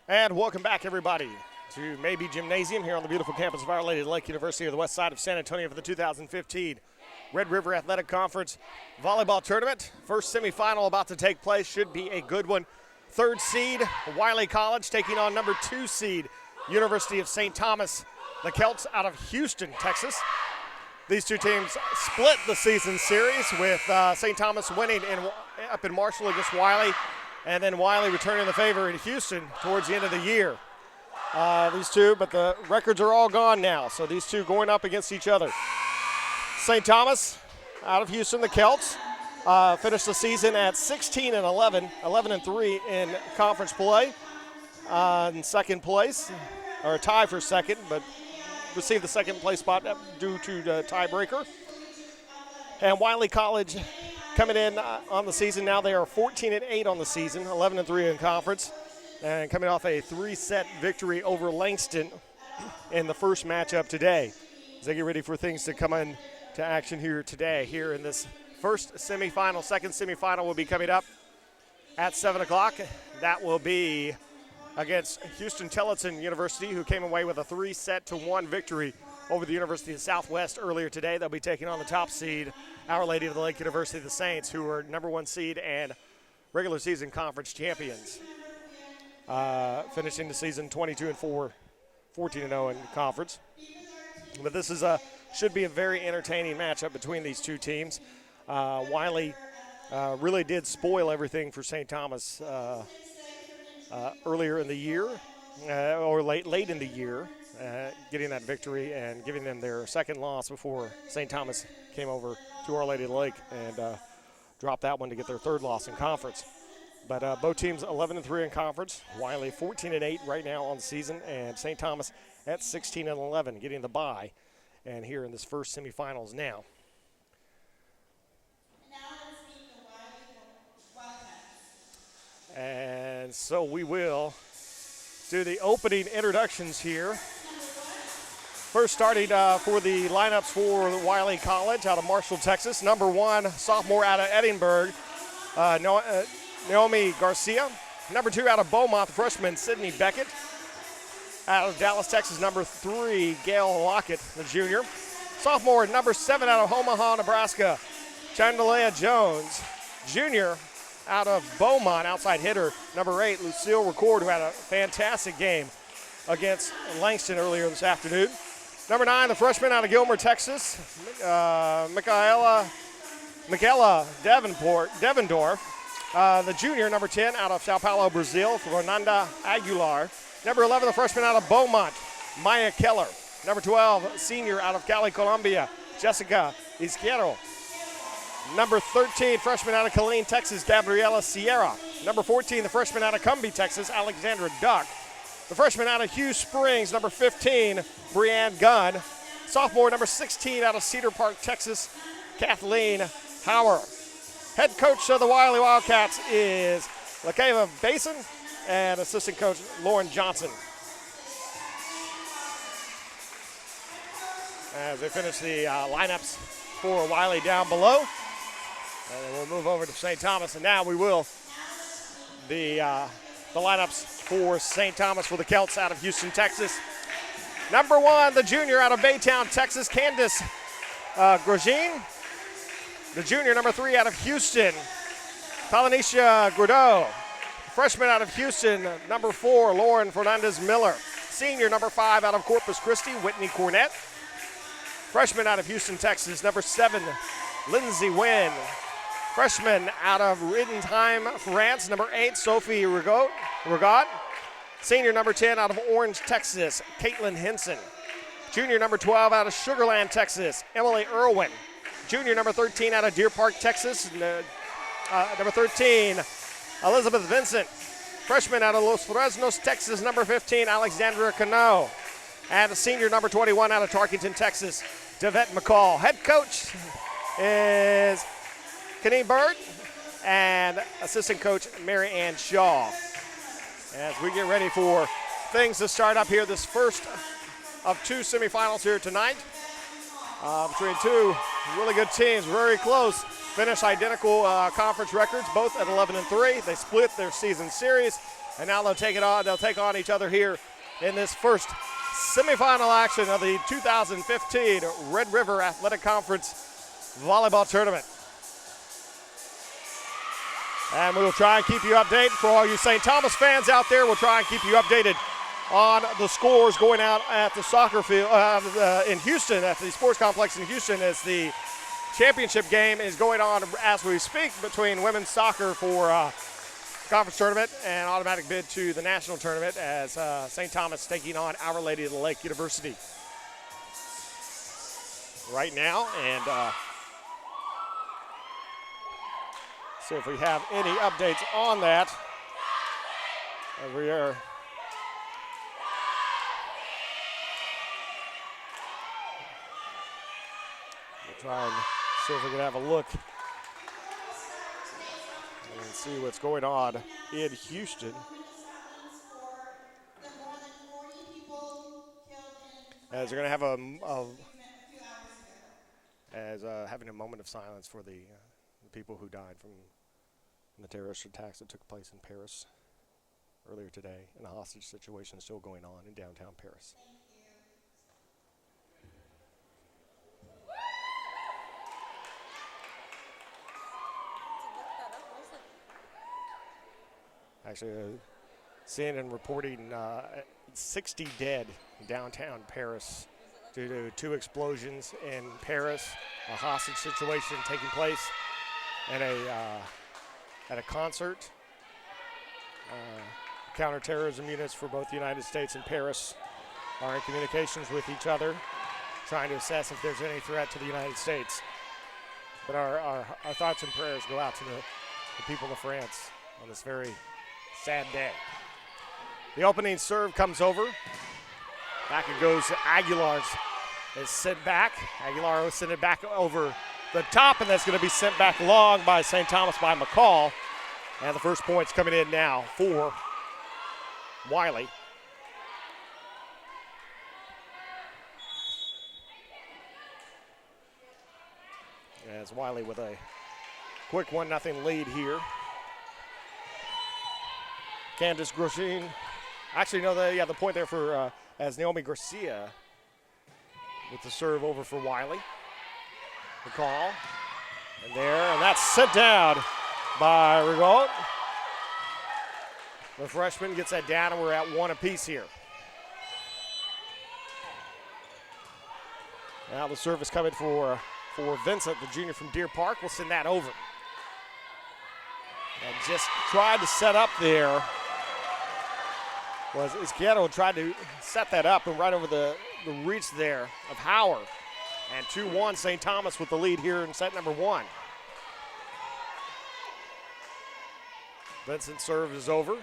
And welcome back, everybody, to Maybe Gymnasium here on the beautiful campus of Our Lady of the Lake University of the West Side of San Antonio for the 2015 Red River Athletic Conference Volleyball Tournament. First semifinal about to take place, should be a good one. Third seed, Wiley College, taking on number 2 seed, University of St. Thomas, the Celts out of Houston, Texas. These two teams split the season series with St. Thomas winning up in Marshall against Wiley, and then Wiley returning the favor in Houston towards the end of the year. These two, but the records are all gone now, so these two going up against each other. St. Thomas out of Houston, the Celts, finished the season at 16-11, 11-3 in conference play. In second place, or a tie for second, but received the second place spot due to the tiebreaker. And Wiley College coming in on the season now, they are 14-8 on the season, 11-3 in conference, and coming off a 3-set victory over Langston in the first matchup today. As they get ready for things to come into action here today, here in this first semifinal. Second semifinal will be coming up at 7 o'clock. That will be against Houston Tillotson University, who came away with a 3-1 victory over the University of Southwest earlier today. They'll be taking on the top seed, Our Lady of the Lake University, the Saints, who are number 1 seed and regular season conference champions. Finishing the season 22-4, 14-0 in conference. But this is should be a very entertaining matchup between these two teams. Wiley really did spoil everything for St. Thomas earlier in the year, or late in the year, getting that victory and giving them their second loss before St. Thomas came over to Our Lady of the Lake and dropped that one to get their third loss in conference. But both teams 11-3 in conference. Wiley 14-8 right now on the season, and St. Thomas at 16-11, getting the bye, and here in this first semifinals now. And so we will do the opening introductions here. First, starting for the lineups for Wiley College out of Marshall, Texas. Number 1, sophomore out of Edinburgh, Naomi Garcia. Number 2 out of Beaumont, freshman Sydney Beckett. Out of Dallas, Texas, number 3, Gail Lockett, the junior. Sophomore, number 7 out of Omaha, Nebraska, Chandalea Jones. Junior, out of Beaumont, outside hitter, number 8, Lucille Record, who had a fantastic game against Langston earlier this afternoon. Number 9, the freshman out of Gilmer, Texas, Michaela Devendorf. The junior, number 10, out of Sao Paulo, Brazil, Fernanda Aguilar. Number 11, the freshman out of Beaumont, Maya Keller. Number 12, senior out of Cali, Colombia, Jessica Izquierdo. Number 13, freshman out of Killeen, Texas, Gabriela Sierra. Number 14, the freshman out of Cumbie, Texas, Alexandra Duck. The freshman out of Hughes Springs, number 15, Brianne Gunn. Sophomore, number 16, out of Cedar Park, Texas, Kathleen Hauer. Head coach of the Wiley Wildcats is LaKayla Basin, and assistant coach Lauren Johnson. As they finish the lineups for Wiley down below. And we'll move over to St. Thomas, and now we will the lineups for St. Thomas for the Celts out of Houston, Texas. Number 1, the junior out of Baytown, Texas, Candace Grosjean. The junior, number 3 out of Houston, Polynesia Grudeau. Freshman out of Houston, number 4, Lauren Fernandez Miller. Senior, number 5 out of Corpus Christi, Whitney Cornett. Freshman out of Houston, Texas, number 7, Lindsay Wynn. Freshman out of Riddenheim, France, number 8, Sophie Rigaud. Senior, number 10 out of Orange, Texas, Caitlin Henson. Junior, number 12 out of Sugar Land, Texas, Emily Irwin. Junior, number 13 out of Deer Park, Texas, number 13, Elizabeth Vincent. Freshman out of Los Fresnos, Texas, number 15, Alexandra Cano. And a senior, number 21 out of Tarkington, Texas, Devette McCall. Head coach is Kenny Bird and assistant coach Mary Ann Shaw. As we get ready for things to start up here, this first of 2 semifinals here tonight between 2 really good teams, very close. Finished identical conference records, both at 11-3. They split their season series. And now they'll take on each other here in this first semifinal action of the 2015 Red River Athletic Conference Volleyball Tournament. And we will try and keep you updated. For all you St. Thomas fans out there, we'll try and keep you updated on the scores going out at the soccer field in Houston, at the sports complex in Houston, as the championship game is going on as we speak between women's soccer for conference tournament and automatic bid to the national tournament, as St. Thomas taking on Our Lady of the Lake University right now. And see if we have any updates on that. We are try and see if we can have a look and see what's going on in Houston. As they're going to have having a moment of silence for the people who died from the terrorist attacks that took place in Paris earlier today, and a hostage situation still going on in downtown Paris. Actually, CNN reporting 60 dead in downtown Paris due to 2 explosions in Paris, a hostage situation taking place at a concert. Counterterrorism units for both the United States and Paris are in communications with each other, trying to assess if there's any threat to the United States. But our thoughts and prayers go out to the people of France on this very sad day. The opening serve comes over. Back it goes to Aguilar's. It's sent back. Aguilar will send it back over the top, and that's going to be sent back long by St. Thomas by McCall. And the first point's coming in now for Wiley. As Wiley with a quick 1-0 lead here. Candace Grosjean. Actually, no, the point there for as Naomi Garcia with the serve over for Wiley. The call. And that's sent down by Rigaud. The freshman gets that down, and we're at 1 apiece here. Now the service coming for Vincent, the junior from Deer Park. We'll send that over. And just tried to set up there. Was Izquierdo tried to set that up and right over the reach there of Howard. And 2-1 St. Thomas with the lead here in set number 1. Vincent's serve is over.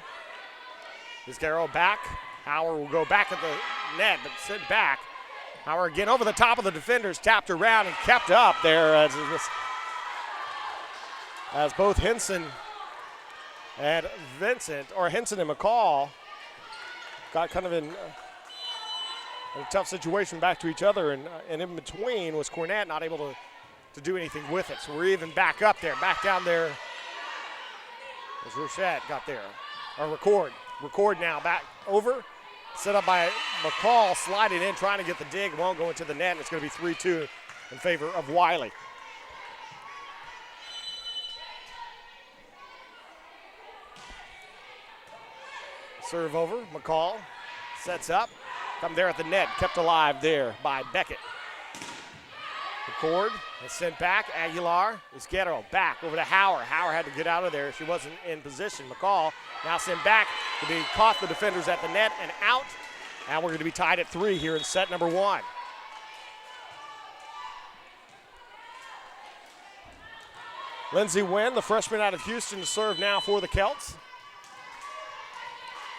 Izquierdo back. Howard will go back at the net, but sent back. Howard again over the top of the defenders, tapped around and kept up there as both Henson and Henson and McCall got kind of in a tough situation back to each other, and in between was Cornett not able to do anything with it. So we're even back up there, back down there as Rochette got there. Or Record now back over, set up by McCall, sliding in, trying to get the dig, won't go into the net, and it's going to be 3-2 in favor of Wiley. Serve over, McCall sets up, come there at the net, kept alive there by Beckett. Record is sent back, Aguilar, Izquierdo back over to Howard. Howard had to get out of there, she wasn't in position. McCall now sent back to be caught the defenders at the net and out. And we're going to be tied at 3 here in set number 1. Lindsey Wynn, the freshman out of Houston, to serve now for the Celts.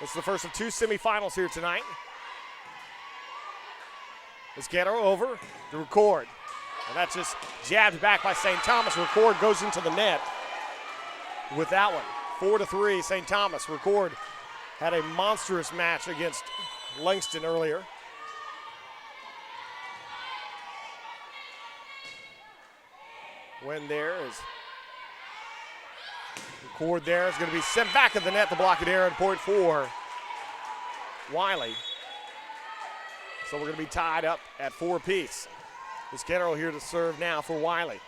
This is the first of 2 semifinals here tonight. Izquierdo over to Record. And that's just jabbed back by St. Thomas. Record goes into the net with that one. 4-3 St. Thomas. Record had a monstrous match against Langston earlier. When there is Record there is going to be sent back at the net. The block it air and point for Wiley. So we're going to be tied up at 4 apiece. Isquero here to serve now for Wiley.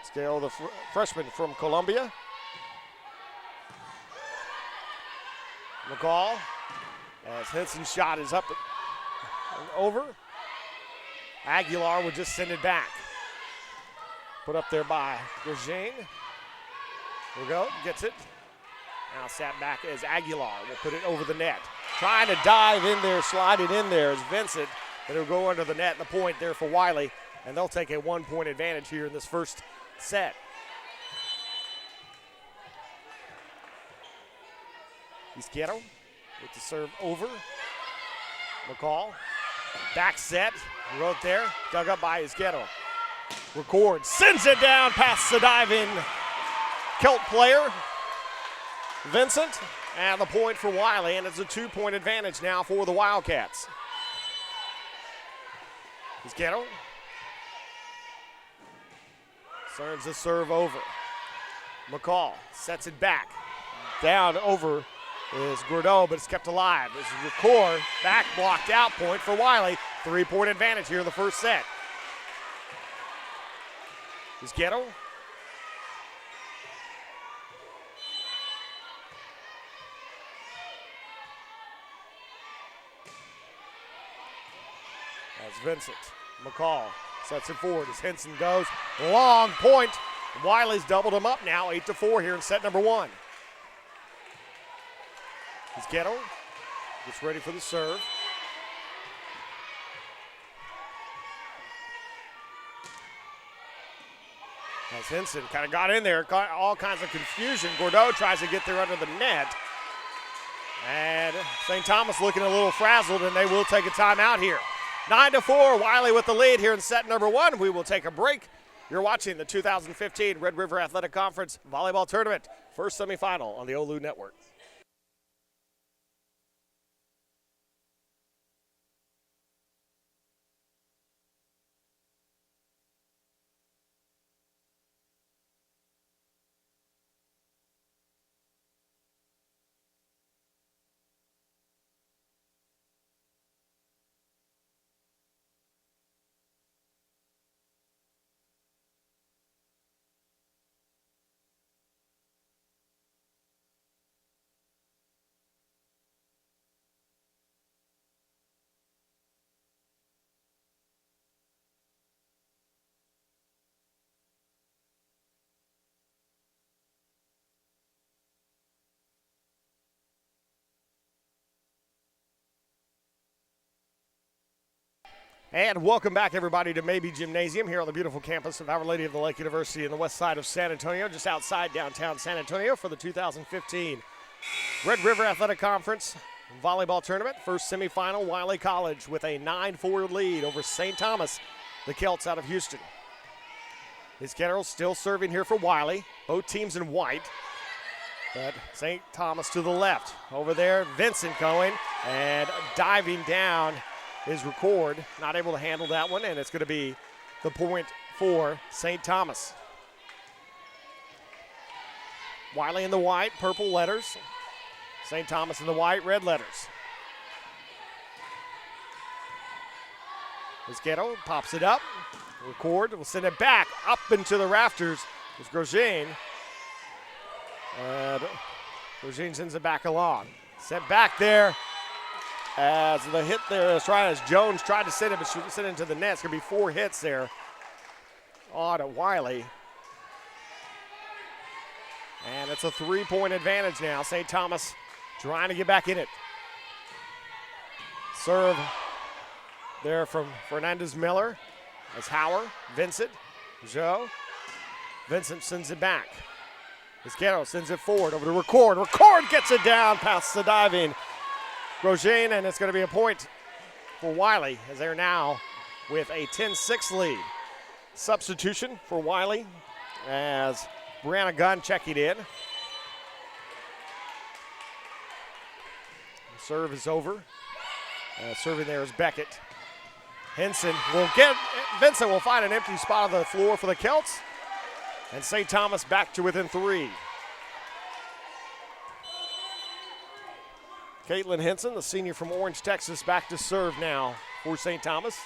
Isquero, the freshman from Columbia. McCall, as Henson's shot is up and over. Aguilar will just send it back. Put up there by Grosjean. There we go, gets it. Now sat back as Aguilar will put it over the net. Trying to dive in there, slide it in there is Vincent, but it'll go under the net. The point there for Wiley, and they'll take a 1-point advantage here in this first set. Isquero with the serve over. McCall, back set, wrote there, dug up by Isquero. Record, sends it down past the diving Celt player, Vincent, and the point for Wiley, and it's a 2-point advantage now for the Wildcats. Isquero serves the serve over. McCall sets it back. Down over is Gordeau, but it's kept alive. This is Record, back blocked out, point for Wiley. 3-point advantage here in the first set. Isquero. That's Vincent. McCall sets it forward as Henson goes. Long point. Wiley's doubled him up now, 8-4 here in set number 1. Isquero gets ready for the serve. As Henson kind of got in there, got all kinds of confusion. Gordeau tries to get there under the net. And St. Thomas looking a little frazzled, and they will take a timeout here. 9-4, Wiley with the lead here in set number 1. We will take a break. You're watching the 2015 Red River Athletic Conference Volleyball Tournament, first semifinal on the OLLU Network. And welcome back, everybody, to Maybe Gymnasium here on the beautiful campus of Our Lady of the Lake University in the west side of San Antonio, just outside downtown San Antonio for the 2015 Red River Athletic Conference Volleyball Tournament. First semifinal, Wiley College with a 9-4 lead over St. Thomas, the Celts out of Houston. Isquero still serving here for Wiley. Both teams in white, but St. Thomas to the left. Over there, Vincent going and diving down is Record, not able to handle that one, and it's going to be the point for St. Thomas. Wiley in the white, purple letters. St. Thomas in the white, red letters. Isquero pops it up. Record will send it back up into the rafters. It's Grosjean. And Grosjean sends it back along. Sent back there. As the hit there is trying, as Jones tried to send it, but she sent it into the net. It's going to be 4 hits there on Wiley. And it's a 3-point advantage now. St. Thomas trying to get back in it. Serve there from Fernandez Miller. As Hauer, Vincent, Joe. Vincent sends it back. Isquero sends it forward over to Record. Record gets it down past the diving Grosjean, and it's going to be a point for Wiley as they're now with a 10-6 lead. Substitution for Wiley as Brianna Gunn checking in. The serve is over. Serving there is Beckett. Henson will get, Vincent will find an empty spot on the floor for the Celts. And St. Thomas back to within 3. Caitlin Henson, the senior from Orange, Texas, back to serve now for St. Thomas.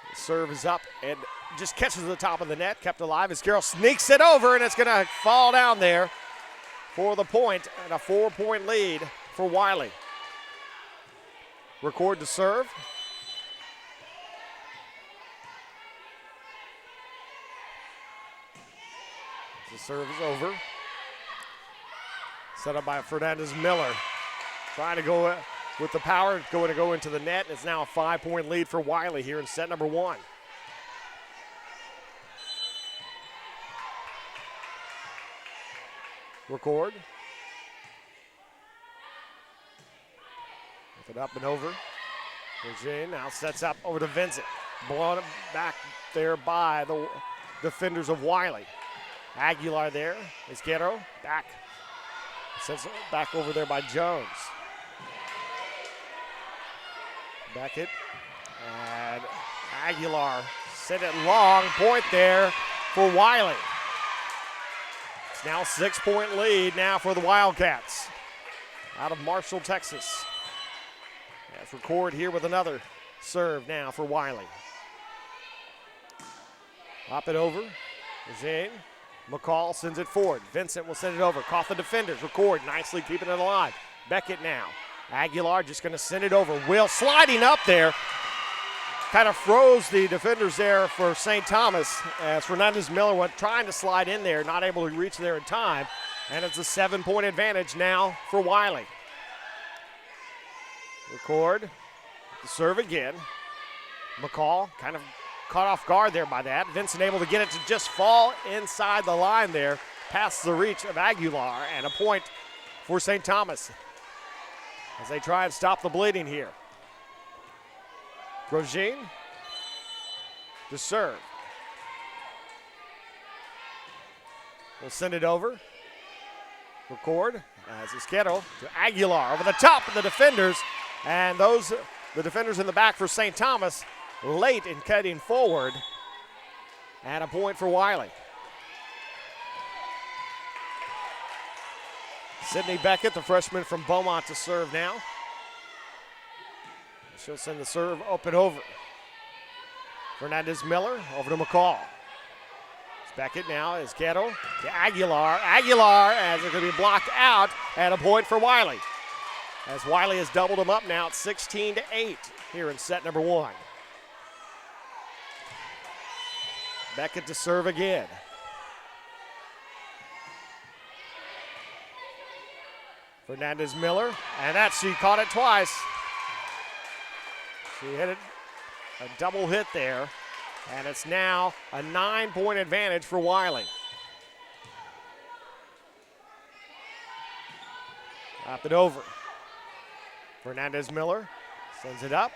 The serve is up and just catches the top of the net, kept alive as Carroll sneaks it over, and it's going to fall down there for the point, and a 4-point lead for Wiley. Record to serve. The serve is over. Set up by Fernandez Miller. Trying to go with the power, going to go into the net. It's now a 5-point lead for Wiley here in set number 1. Record. With it up and over. Virginia now sets up over to Vincent. Blown back there by the defenders of Wiley. Aguilar there. Izquierdo back. Sends it back over there by Jones. Beckett. And Aguilar sent it long. Point there for Wiley. It's now a 6-point lead now for the Wildcats out of Marshall, Texas. Let's record here with another serve now for Wiley. Hop it over. Zane. McCall sends it forward. Vincent will send it over. Caught the defenders. Record nicely keeping it alive. Beckett now. Aguilar just going to send it over. Will sliding up there. Kind of froze the defenders there for St. Thomas as Fernandez Miller went trying to slide in there, not able to reach there in time. And it's a 7-point advantage now for Wiley. Record. The serve again. McCall kind of caught off guard there by that. Vincent able to get it to just fall inside the line there, past the reach of Aguilar, and a point for St. Thomas as they try and stop the bleeding here. Grosjean to serve. We'll send it over. Record as Izquierdo to Aguilar over the top of the defenders, and the defenders in the back for St. Thomas late in cutting forward, and a point for Wiley. Sydney Beckett, the freshman from Beaumont, to serve now. She'll send the serve up and over. Fernandez Miller over to McCall. It's Beckett now, is Izquierdo to Aguilar. Aguilar as it's going to be blocked out, and a point for Wiley. As Wiley has doubled them up now, it's 16-8 here in set number 1. Beckett to serve again. Fernandez Miller, and she caught it twice. She hit it, a double hit there, and it's now a 9-point advantage for Wiley. Up and over. Fernandez Miller sends it up,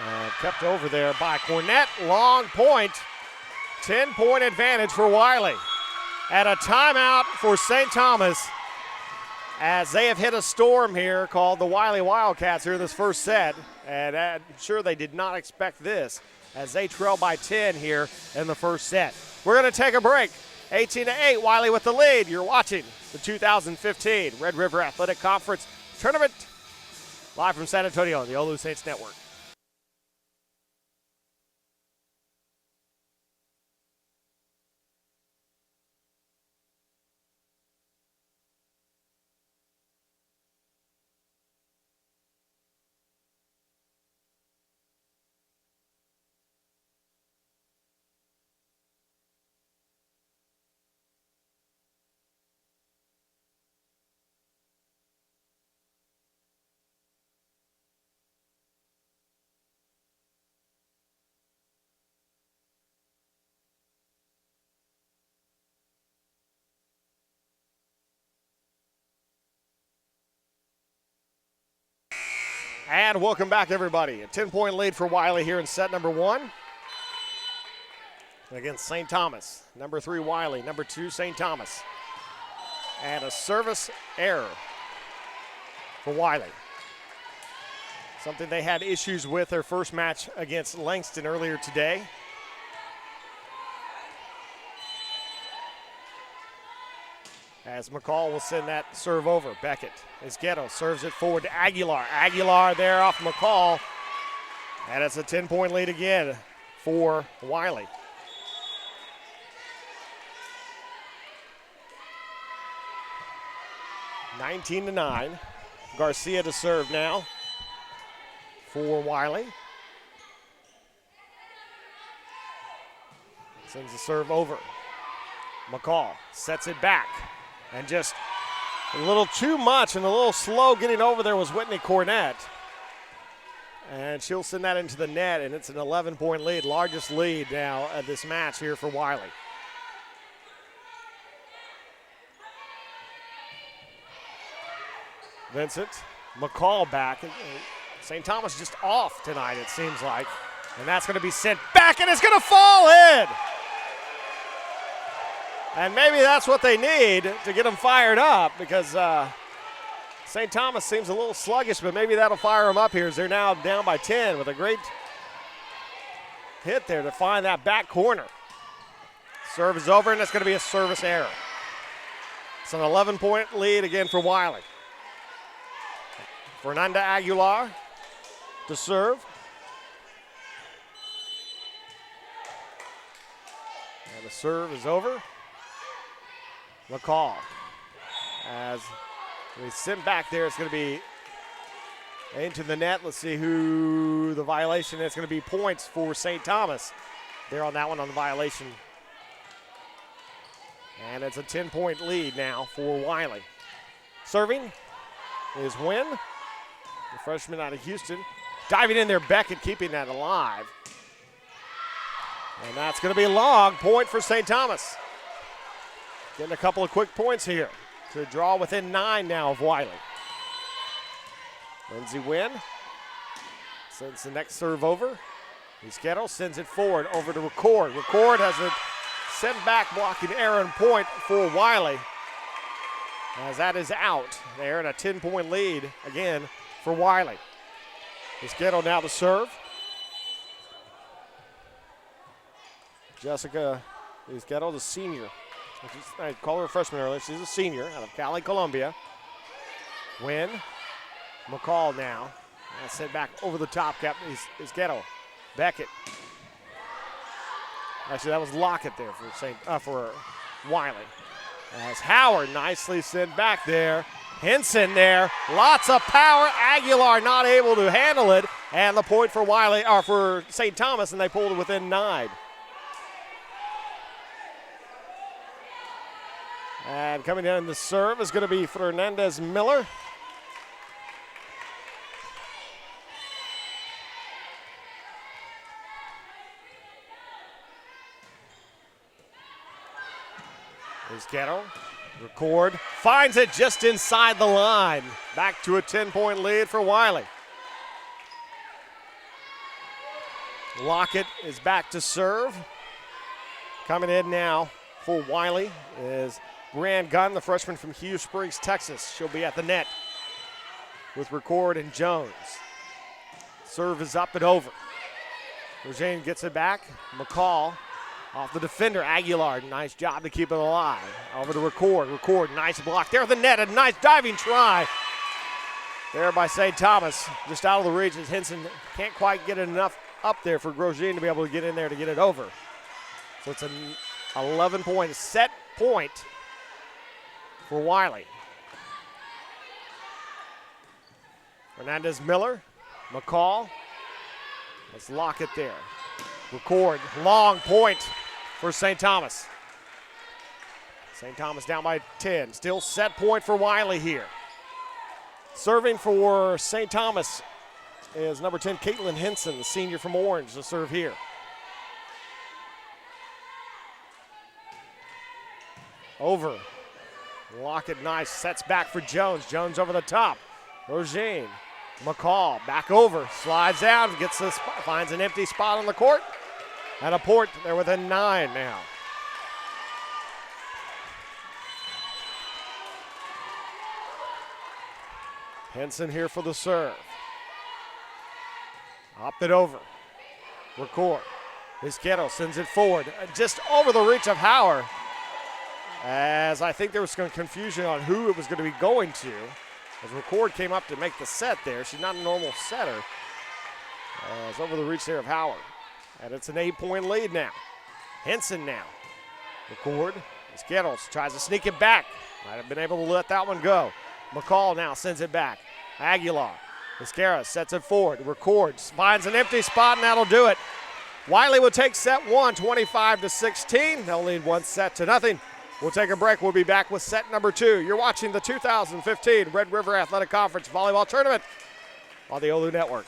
and kept over there by Cornett. Long point. 10-point advantage for Wiley. And a timeout for St. Thomas as they have hit a storm here called the Wiley Wildcats here in this first set. And I'm sure they did not expect this as they trail by 10 here in the first set. We're going to take a break. 18-8, Wiley with the lead. You're watching the 2015 Red River Athletic Conference Tournament live from San Antonio on the OLLU Saints Network. And welcome back, everybody. A 10-point lead for Wiley here in set number 1 against St. Thomas. Number 3, Wiley. Number 2, St. Thomas. And a service error for Wiley. Something they had issues with their first match against Langston earlier today. as McCall will send that serve over. Beckett Izquierdo serves it forward to Aguilar. Aguilar there off McCall. And it's a 10-point lead again for Wiley. (19-9). Garcia to serve now for Wiley. Sends the serve over. McCall sets it back. And just a little too much and a little slow getting over there was Whitney Cornett. And she'll send that into the net, and it's an 11-point lead, largest lead now of this match here for Wiley. Vincent, McCall back. St. Thomas just off tonight, it seems like. And that's going to be sent back, and it's going to fall in. And maybe that's what they need to get them fired up, because St. Thomas seems a little sluggish, but maybe that'll fire them up here as they're now down by 10 with a great hit there to find that back corner. Serve is over, and it's going to be a service error. It's an 11-point lead again for Wiley. Fernanda Aguilar to serve. And the serve is over. McCall, as we send back there, it's going to be into the net. Let's see who the violation is. It's going to be points for St. Thomas. They're on that one on the violation. And it's a 10-point lead now for Wiley. Serving is Wynn, the freshman out of Houston. Diving in there, Beckett keeping that alive. And that's going to be a long point for St. Thomas. Getting a couple of quick points here to draw within 9 now of Wiley. Lindsey Wynn sends the next serve over. Izquierdo sends it forward over to Record. Record has a send back blocking error point for Wiley, as that is out. They're in a 10-point lead again for Wiley. Izquierdo now to serve. Jessica Izquierdo, the senior. I called her a freshman earlier. She's a senior out of Cali, Colombia. Wynn. McCall now. That's sent back over the top. Izquierdo. Beckett. Actually, that was Lockett there for Wiley. As Howard nicely sent back there. Henson there. Lots of power. Aguilar not able to handle it. And the point for Wiley, or for St. Thomas, and they pulled it within 9. And coming in the serve is going to be Fernandez Miller. Izquierdo, Record, finds it just inside the line. Back to a 10-point lead for Wiley. Lockett is back to serve. Coming in now for Wiley is Brianne Gunn, the freshman from Hughes Springs, Texas. She'll be at the net with Record and Jones. Serve is up and over. Regine gets it back. McCall off the defender, Aguilar. Nice job to keep it alive. Over to Record. Record, nice block there at the net. A nice diving try there by St. Thomas. Just out of the reach as Henson can't quite get it enough up there for Grosjean to be able to get in there to get it over. So it's an 11-point set point for Wiley. Fernandez Miller, McCall. Let's lock it there. Record, long point for St. Thomas. St. Thomas down by 10. Still set point for Wiley here. Serving for St. Thomas is number 10, Caitlin Henson, the senior from Orange, to serve here. Over. Lockett, nice. Sets back for Jones. Jones over the top. Rogine. McCall back over. Slides down. Gets the spot, finds an empty spot on the court. And a point. They're within 9 now. Henson here for the serve. Up it over. Record. Izquierdo sends it forward. Just over the reach of Howard. as I think there was some confusion on who it was going to be going to. As McCord came up to make the set there. She's not a normal setter. It's over the reach there of Howard. And it's an 8-point lead now. Henson now. McCord. Skittles tries to sneak it back. Might have been able to let that one go. McCall now sends it back. Aguilar. Mascara sets it forward. Records. Finds an empty spot, and that'll do it. Wiley will take set one, 25-16. They'll lead 1-0. We'll take a break. We'll be back with set number 2. You're watching the 2015 Red River Athletic Conference Volleyball Tournament on the OLLU Network.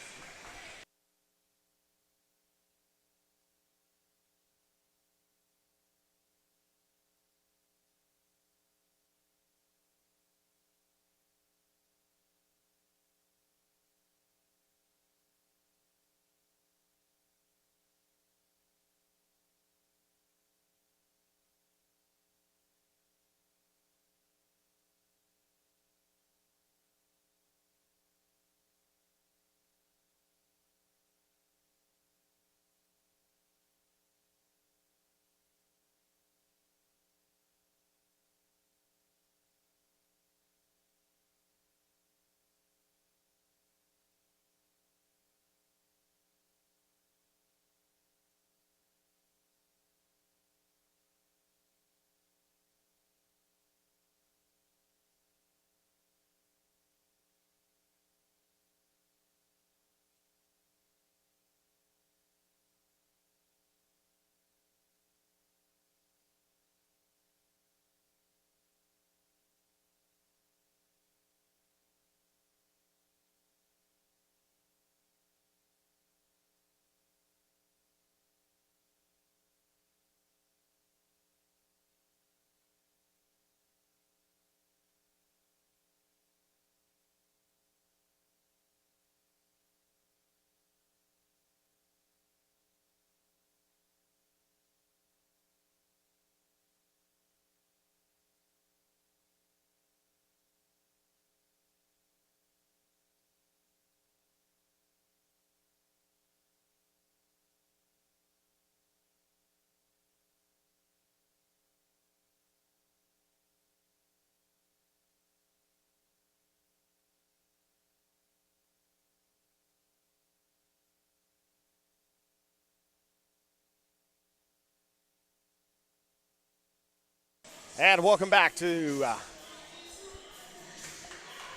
And welcome back to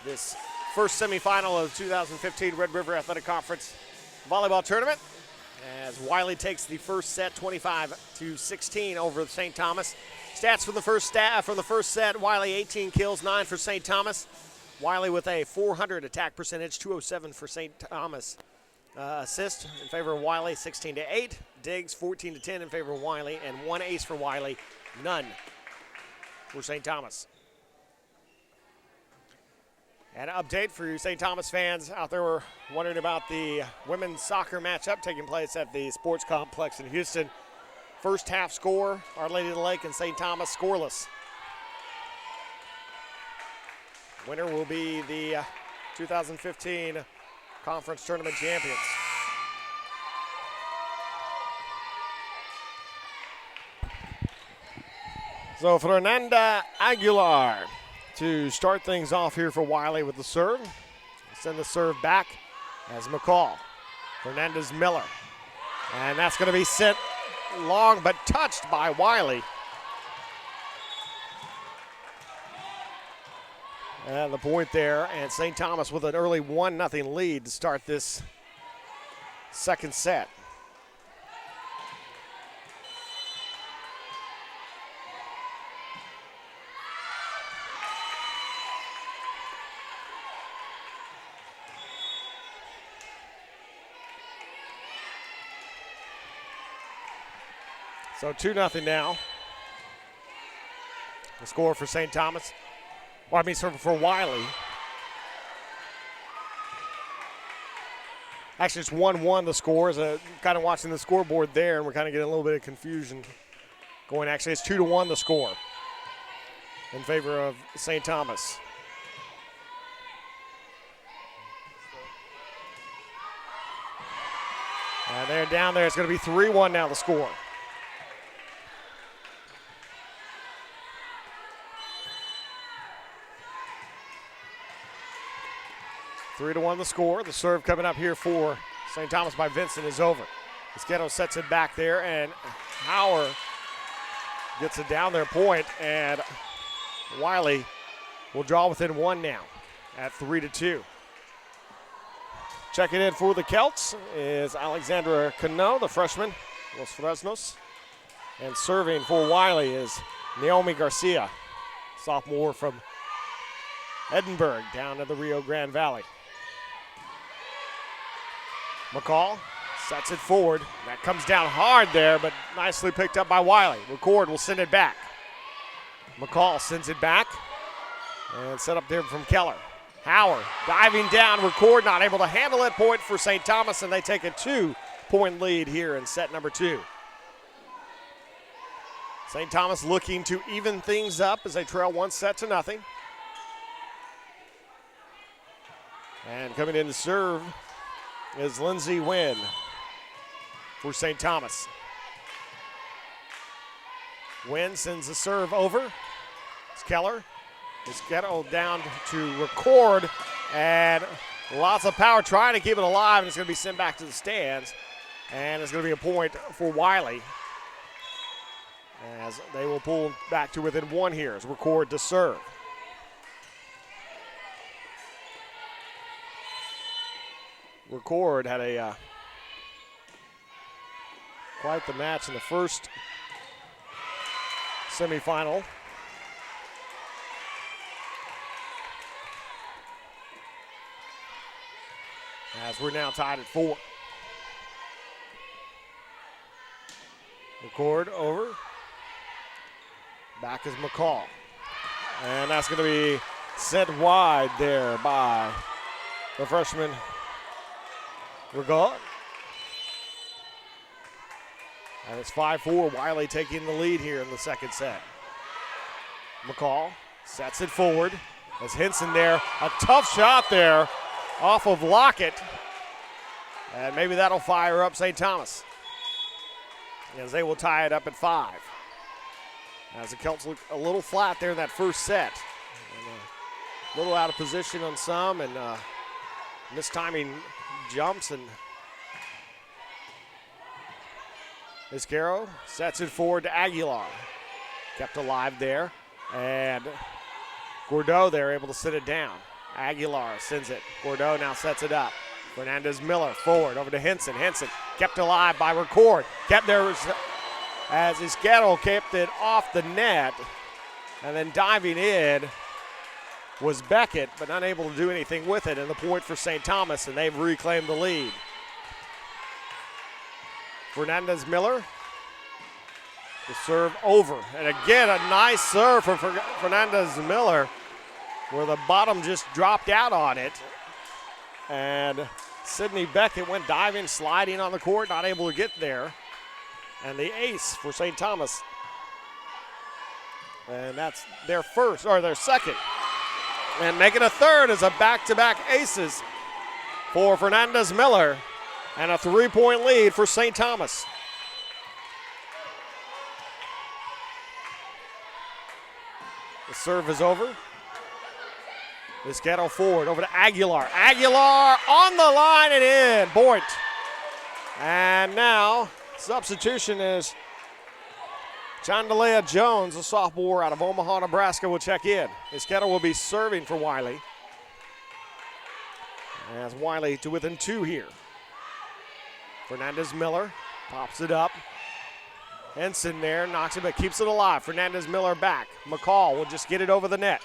this first semifinal of the 2015 Red River Athletic Conference Volleyball Tournament, as Wiley takes the first set 25-16 over St. Thomas. Stats from the first set: Wiley 18 kills, 9 for St. Thomas. Wiley with a 400 attack percentage, 207 for St. Thomas. Assist in favor of Wiley, 16-8. Digs 14-10 in favor of Wiley, and 1 ace for Wiley, none for St. Thomas. And an update for you St. Thomas fans out there were wondering about the women's soccer matchup taking place at the Sports Complex in Houston. First half score, Our Lady of the Lake and St. Thomas scoreless. Winner will be the 2015 conference tournament champions. So Fernanda Aguilar to start things off here for Wiley with the serve. Send the serve back as McCall. Fernandez Miller. And that's going to be sent long but touched by Wiley. And the point there, and St. Thomas with an early 1-0 lead to start this second set. So 2-0 now. The score for St. Thomas. Well, I mean, for Wiley. Actually, it's 1-1 the score. Kind of watching the scoreboard there, and we're kind of getting a little bit of confusion going. Actually, it's 2-1 the score in favor of St. Thomas. And they're down there. It's going to be 3-1 now the score. 3-1 the score. The serve coming up here for St. Thomas by Vincent is over. Esqueto sets it back there, and Hauer gets it down their point, and Wiley will draw within 1 now at 3-2. Checking in for the Celts is Alexandra Cano, the freshman, Los Fresnos. And serving for Wiley is Naomi Garcia, sophomore from Edinburgh down in the Rio Grande Valley. McCall sets it forward. That comes down hard there, but nicely picked up by Wiley. Record will send it back. McCall sends it back and set up there from Keller. Howard diving down. Record not able to handle it. Point for St. Thomas, and they take a 2-point lead here in set number 2. St. Thomas looking to even things up as they trail 1-0. And coming in to serve is Lindsay Wynn for St. Thomas. Wynn sends the serve over. It's Keller. It's Esqueto down to Record, and lots of power trying to keep it alive, and it's going to be sent back to the stands. And it's going to be a point for Wiley as they will pull back to within 1 here as Record to serve. Record had a quite the match in the first semifinal. As we're now tied at 4. Record over. Back is McCall. And that's going to be sent wide there by the freshman Regaud. And it's 5-4. Wiley taking the lead here in the second set. McCall sets it forward. As Henson there. A tough shot there off of Lockett. And maybe that'll fire up St. Thomas, as they will tie it up at 5. As the Celts look a little flat there in that first set. And a little out of position on some, and mistiming jumps. And Iscaro sets it forward to Aguilar. Kept alive there. And Gordeau there able to sit it down. Aguilar sends it. Gordeau now sets it up. Fernandez Miller forward over to Henson. Henson kept alive by Record. Kept there as Esqueto kept it off the net. And then diving in was Beckett, but unable to do anything with it. And the point for St. Thomas, and they've reclaimed the lead. Fernandez Miller. The serve over. And again, a nice serve from Fernandez Miller, where the bottom just dropped out on it. And Sydney Beckett went diving, sliding on the court, not able to get there. And the ace for St. Thomas. And that's their first, or their second. And making a third is a back-to-back aces for Fernandez Miller. And a 3-point lead for St. Thomas. The serve is over. Esqueto forward over to Aguilar. Aguilar on the line and in. Point. And now substitution is Chandalea Jones, a sophomore out of Omaha, Nebraska, will check in. Esqueto will be serving for Wiley. As Wiley to within 2 here. Fernandez Miller pops it up. Henson there knocks it, but keeps it alive. Fernandez Miller back. McCall will just get it over the net.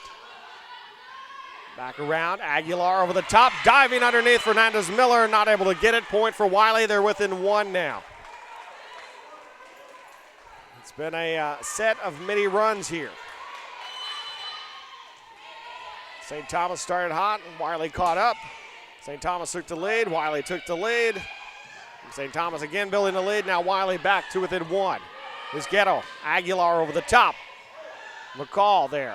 Back around, Aguilar over the top, diving underneath Fernandez Miller, not able to get it. Point for Wiley, they're within 1 now. It's been a set of many runs here. St. Thomas started hot, and Wiley caught up. St. Thomas took the lead, Wiley took the lead. St. Thomas again building the lead, now Wiley back to within 1. Esqueto, Aguilar over the top. McCall there.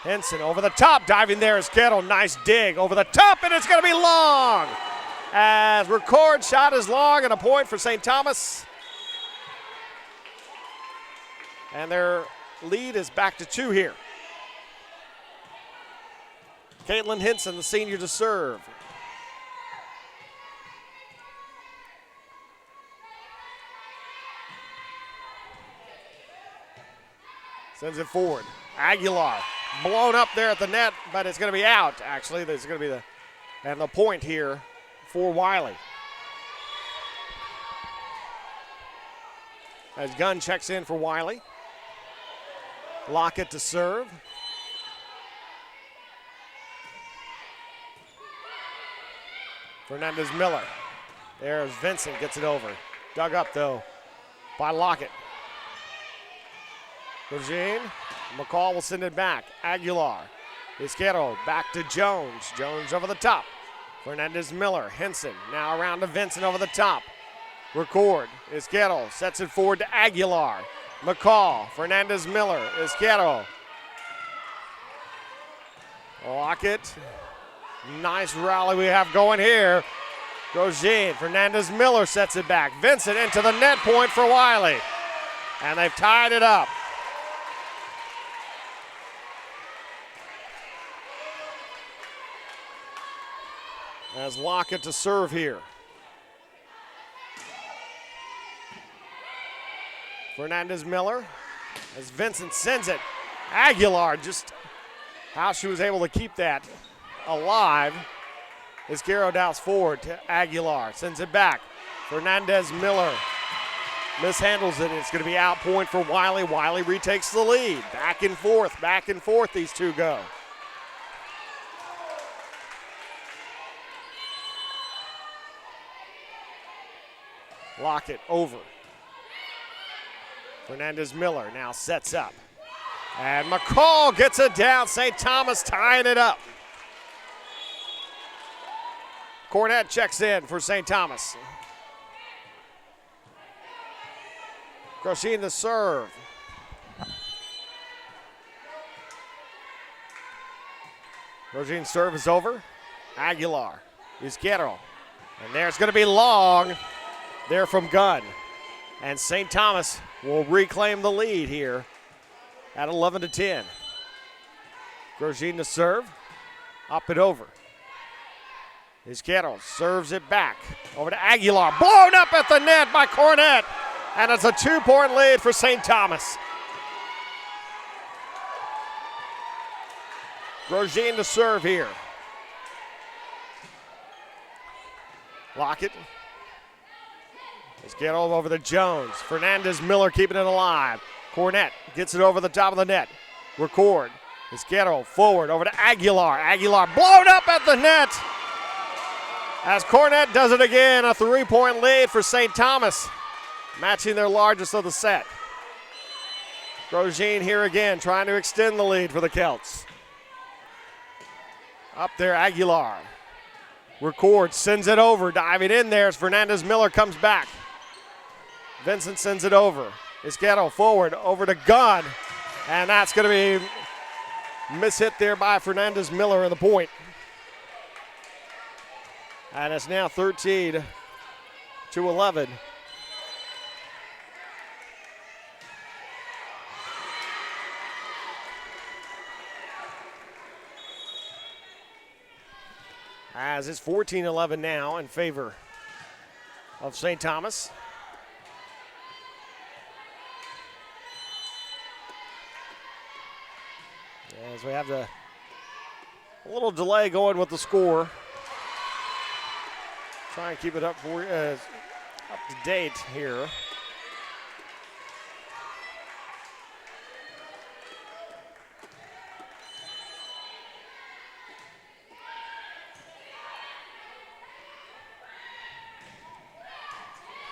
Henson over the top, diving there is Esqueto. Nice dig over the top, and it's going to be long. As Record shot is long, and a point for St. Thomas. And their lead is back to 2 here. Caitlin Henson, the senior, to serve. Sends it forward. Aguilar blown up there at the net, but it's going to be out, actually. There's going to be the point here for Wiley. As Gunn checks in for Wiley. Lockett to serve. Fernandez Miller. There's Vincent, gets it over. Dug up, though, by Lockett. Regine. McCall will send it back. Aguilar. Izquierdo back to Jones. Jones over the top. Fernandez Miller. Henson now around to Vincent over the top. Record. Izquierdo sets it forward to Aguilar. McCall. Fernandez Miller. Izquierdo. Lockett. Nice rally we have going here. Grosjean. Fernandez Miller sets it back. Vincent into the net point for Wiley. And they've tied it up. As Lockett to serve here. Fernandez Miller as Vincent sends it. Aguilar, just how she was able to keep that alive. Izquierdo dows forward to Aguilar, sends it back. Fernandez Miller mishandles it. It's going to be out point for Wiley. Wiley retakes the lead. Back and forth these two go. Lockett over. Fernandez Miller now sets up. And McCall gets it down. St. Thomas tying it up. Cornett checks in for St. Thomas. Grosjean to serve. Grosjean's serve is over. Aguilar. Izquierdo. And there's going to be long there from Gunn. And St. Thomas will reclaim the lead here at 11-10. Grosjean to serve. Up and over. Izquierdo serves it back. Over to Aguilar. Blown up at the net by Cornett. And it's a 2-point lead for St. Thomas. Grosjean to serve here. Lockett. Izquierdo over to Jones. Fernandez Miller keeping it alive. Cornett gets it over the top of the net. Record. Izquierdo forward over to Aguilar. Aguilar blown up at the net. As Cornett does it again, a 3-point lead for St. Thomas, matching their largest of the set. Grosjean here again, trying to extend the lead for the Celts. Up there, Aguilar. Record, sends it over, diving in there as Fernandez Miller comes back. Vincent sends it over. Izquierdo forward, over to Gunn. And that's going to be mishit there by Fernandez Miller in the point. And it's now 13-11. As it's 14-11 now in favor of St. Thomas. As we have a little delay going with the score. Try and keep it up for up to date here.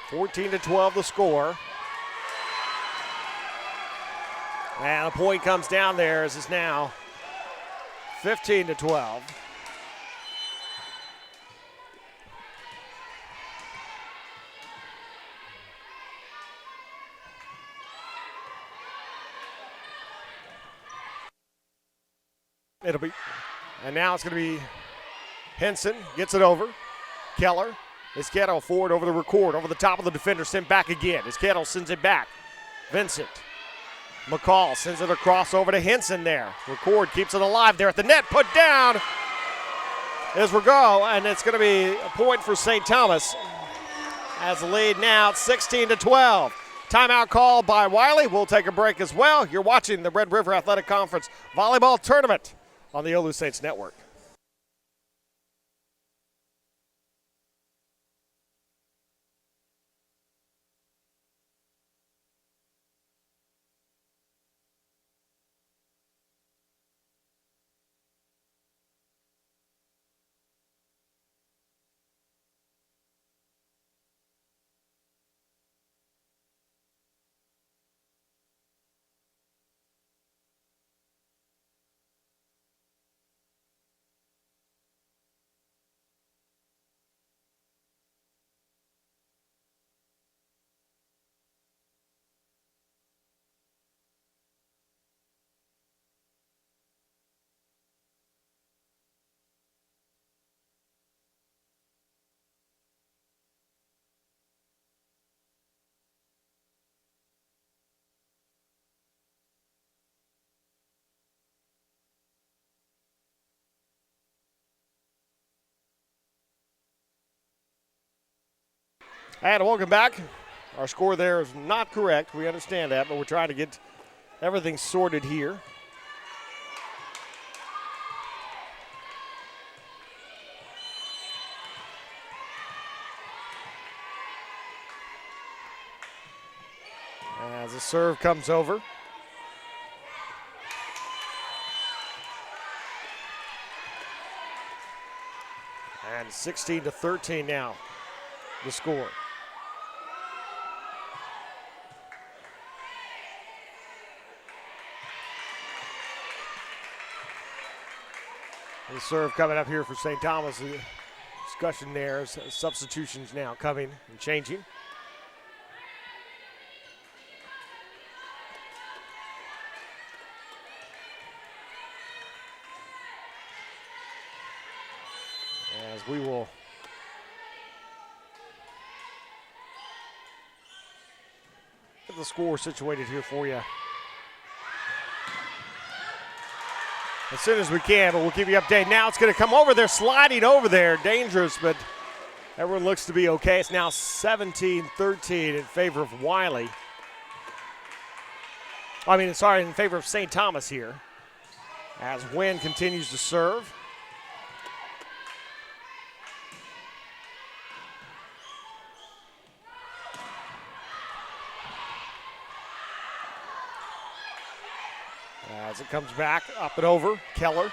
(14-12) the score. And a point comes down there as it's now 15-12. And now it's going to be Henson gets it over. Keller. Izquierdo forward over the Record, over the top of the defender, sent back again. Izquierdo sends it back. Vincent. McCall sends it across over to Henson there. Record keeps it alive there at the net, put down is Rigaud, and it's going to be a point for St. Thomas. As the lead now, 16-12. Timeout called by Wiley. We'll take a break as well. You're watching the Red River Athletic Conference Volleyball Tournament on the OLLU Saints Network. And welcome back. Our score there is not correct. We understand that, but we're trying to get everything sorted here. As the serve comes over. And 16-13 now, the score. The serve coming up here for St. Thomas. The discussion there is substitutions now coming and changing. As we will get the score situated here for you as soon as we can, but we'll keep you updated. Now it's going to come over there, sliding over there. Dangerous, but everyone looks to be okay. It's now 17-13 in favor of Wiley. In favor of St. Thomas here. As Wynn continues to serve. As it comes back, up and over, Keller.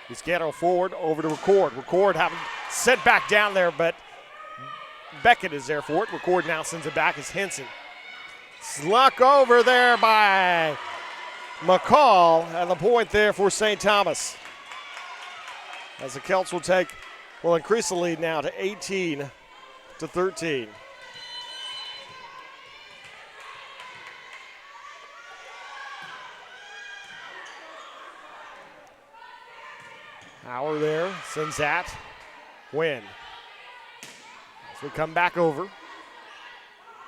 Vizquero forward, over to Record. Record having sent back down there, but Beckett is there for it. Record now sends it back as Henson. Sluck over there by McCall, and the point there for St. Thomas. As the Celts will increase the lead now to 18-13. Hauer there, sends that. Win. As we come back over.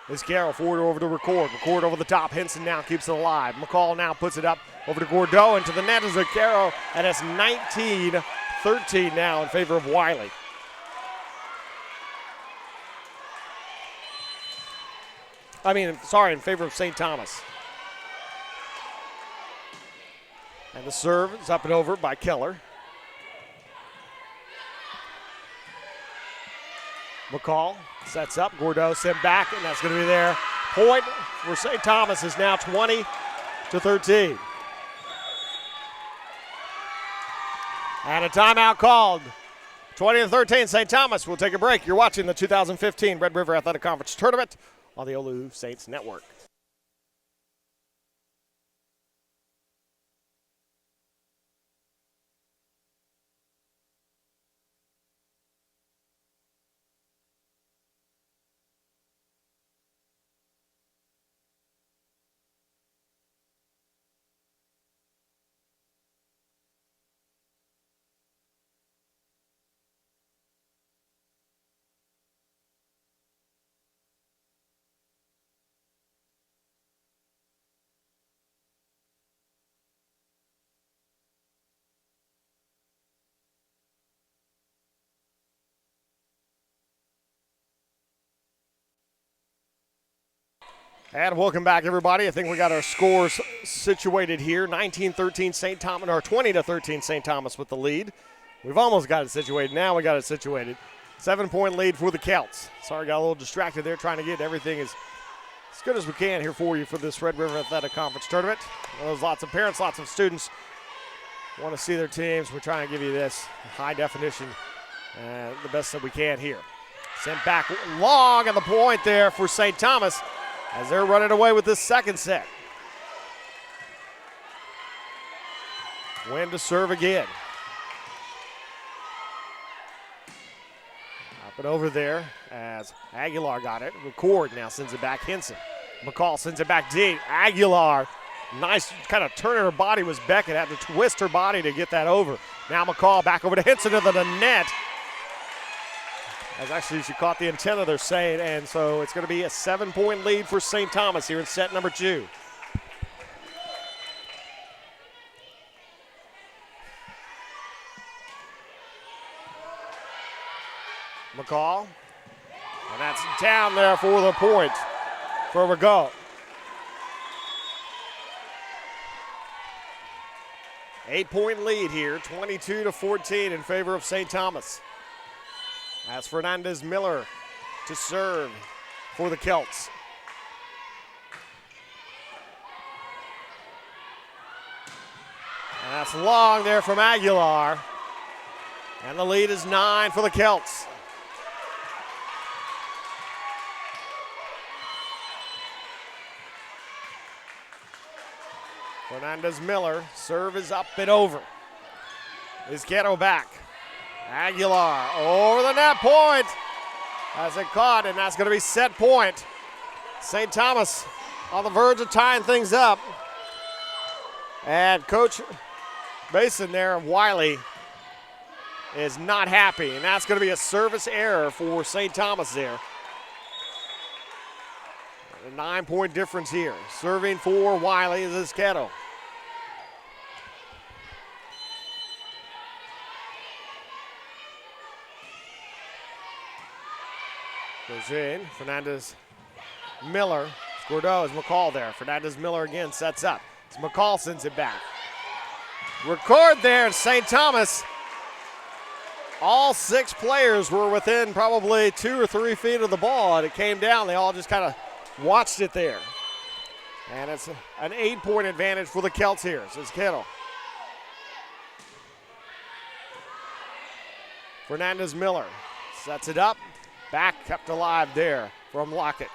Vizquero forward over to Record. Record over the top. Henson now keeps it alive. McCall now puts it up over to Gordeau. Into the net is Vizquero. And it's 19-13 now in favor of Wiley. In favor of St. Thomas. And the serve is up and over by Keller. McCall sets up, Gordeau sent back, and that's going to be there. Point for St. Thomas is now 20-13. And a timeout called. 20-13, St. Thomas. We'll take a break. You're watching the 2015 Red River Athletic Conference Tournament on the OLLU Saints Network. And welcome back, everybody. I think we got our scores situated here. 19-13 St. Thomas, or 20-13 St. Thomas with the lead. We've almost got it situated. Now we got it situated. 7-point lead for the Celts. Sorry, got a little distracted there trying to get everything as good as we can here for you for this Red River Athletic Conference tournament. There's lots of parents, lots of students want to see their teams. We're trying to give you this high definition, the best that we can here. Sent back long on the point there for St. Thomas as they're running away with this second set. Win to serve again. Up and over there as Aguilar got it. Record now sends it back. Henson. McCall sends it back deep. Aguilar, nice kind of turn her body was Beckett. Had to twist her body to get that over. Now McCall back over to Henson to the net. As actually she caught the antenna, they're saying, and so it's going to be a 7-point lead for St. Thomas here in set number 2. McCall, and that's down there for the point for Rigaud. 8-point lead here, 22-14 in favor of St. Thomas. As Fernandez Miller to serve for the Celts. And that's long there from Aguilar. And the lead is 9 for the Celts. Fernandez Miller, serve is up and over. Izquierdo back. Aguilar over the net point. As it caught, and that's going to be set point. St. Thomas on the verge of tying things up. And Coach Mason there of Wiley is not happy, and that's going to be a service error for St. Thomas there. A 9-point difference here. Serving for Wiley is Izquierdo. Goes in, Fernandez Miller. Scordo is McCall there. Fernandez Miller again sets up. It's McCall sends it back. Record there, St. Thomas. All 6 players were within probably 2 or 3 feet of the ball, and it came down. They all just kind of watched it there. And it's an 8-point advantage for the Celts here, says Kittle. Fernandez Miller sets it up. Back kept alive there from Lockett.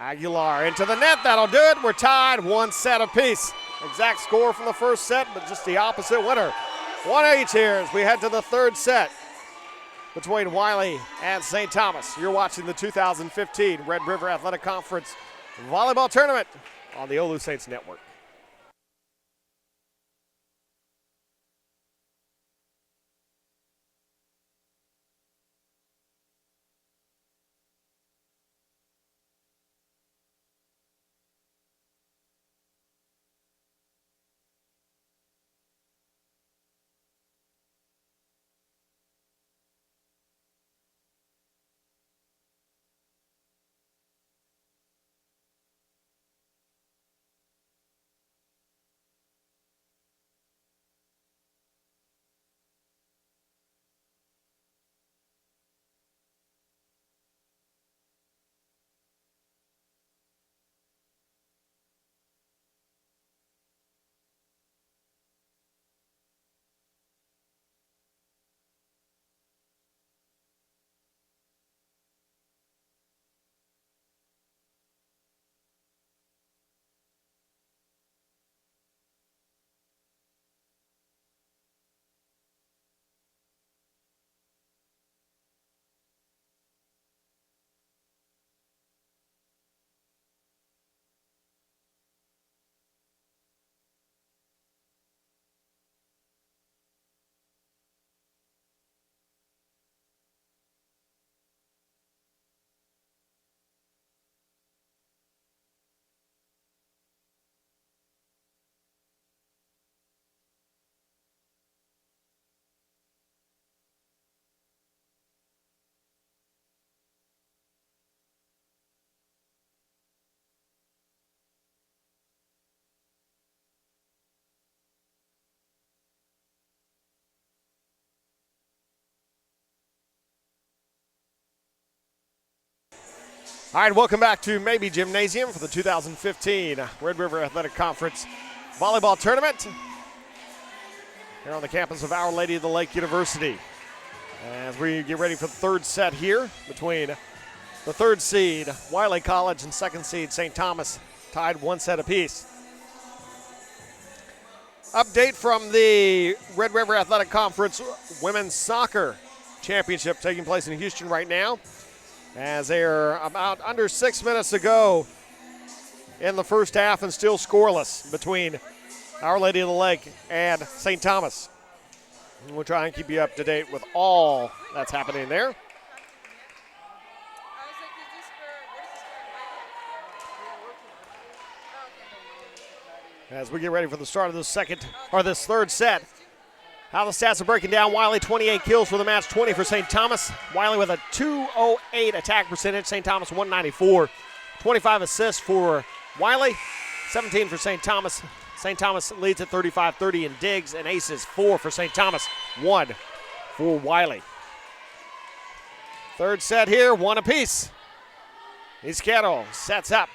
Aguilar into the net. That'll do it. We're tied 1 set apiece. Exact score from the first set, but just the opposite winner. 1-8 here as we head to the 3rd set between Wiley and St. Thomas. You're watching the 2015 Red River Athletic Conference Volleyball Tournament on the OLLU Saints Network. All right, welcome back to Maybe Gymnasium for the 2015 Red River Athletic Conference Volleyball Tournament here on the campus of Our Lady of the Lake University. As we get ready for the third set here between the third seed, Wiley College, and second seed, St. Thomas, tied one set apiece. Update from the Red River Athletic Conference Women's Soccer Championship taking place in Houston right now, as they're about under 6 minutes to go in the first half and still scoreless between Our Lady of the Lake and St. Thomas. And we'll try and keep you up to date with all that's happening there. As we get ready for the start of this third set. How the stats are breaking down: Wiley 28 kills for the match, 20 for St. Thomas. Wiley with a 208 attack percentage, St. Thomas 194. 25 assists for Wiley, 17 for St. Thomas. St. Thomas leads at 35-30 in digs and aces, 4 for St. Thomas, 1 for Wiley. Third set here, 1 apiece. Izquierdo sets up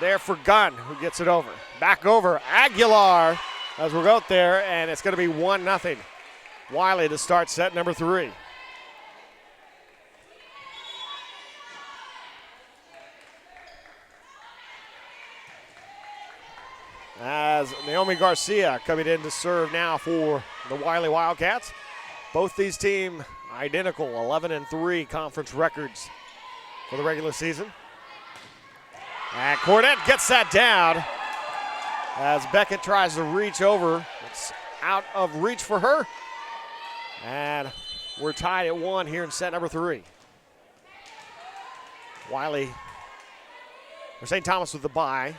there for Gunn, who gets it over. Back over, Aguilar as we'll go out there, and it's going to be 1-0. Wiley to start set number 3. As Naomi Garcia coming in to serve now for the Wiley Wildcats. Both these teams identical, 11-3 conference records for the regular season. And Cornett gets that down as Beckett tries to reach over. It's out of reach for her. And we're tied at 1 here in set number 3. St. Thomas with the bye.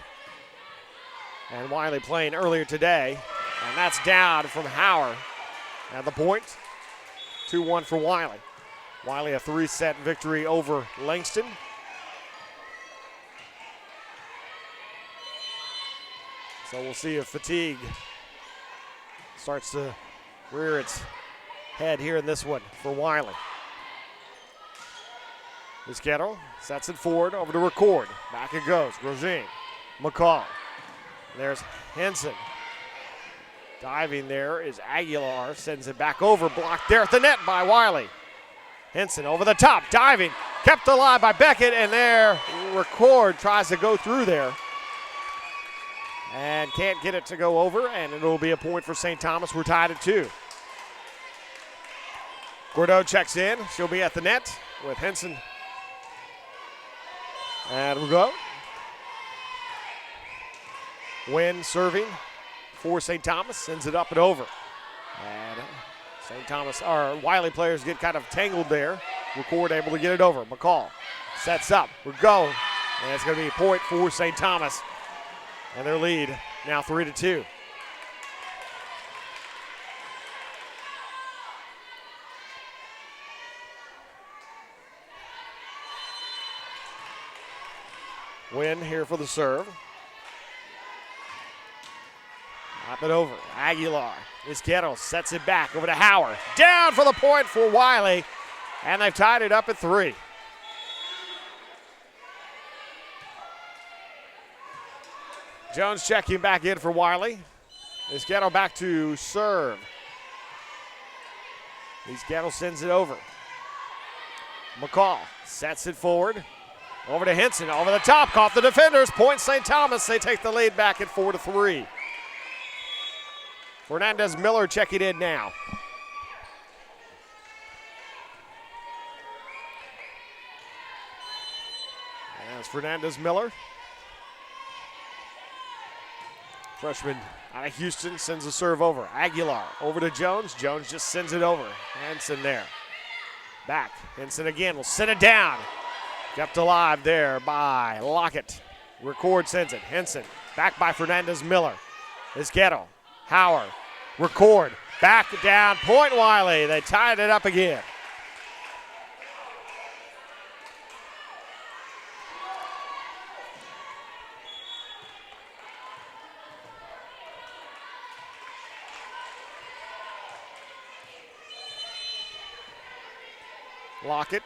And Wiley playing earlier today. And that's down from Hauer at the point. 2-1 for Wiley. Wiley a 3-set victory over Langston. So we'll see if fatigue starts to rear its head here in this one for Wiley. Izquierdo sets it forward over to Record. Back it goes. Grosjean. McCall. There's Henson. Diving there is Aguilar. Sends it back over. Blocked there at the net by Wiley. Henson over the top. Diving. Kept alive by Beckett. And there Record tries to go through there. And can't get it to go over, and it'll be a point for St. Thomas. We're tied at 2. Gordeau checks in. She'll be at the net with Henson. And we'll go. Wynn serving for St. Thomas, sends it up and over. And St. Thomas, our Wiley players get kind of tangled there. Record able to get it over. McCall sets up. We'll go. And it's going to be a point for St. Thomas. And their lead now 3-2. Win here for the serve. Up and over. Aguilar. Izquierdo sets it back over to Hauer. Down for the point for Wiley. And they've tied it up at 3. Jones checking back in for Wiley. Izquierdo back to serve. Izquierdo sends it over. McCall sets it forward. Over to Henson, over the top, caught the defenders. Point St. Thomas, they take the lead back at 4-3. Fernandez Miller checking in now. As Fernandez Miller. Freshman out of Houston sends the serve over. Aguilar over to Jones. Jones just sends it over. Henson there. Back. Henson again will send it down. Kept alive there by Lockett. Record sends it. Henson back by Fernandez Miller. Izquierdo. Hauer. Record. Back down. Point Wiley. They tied it up again. Lockett.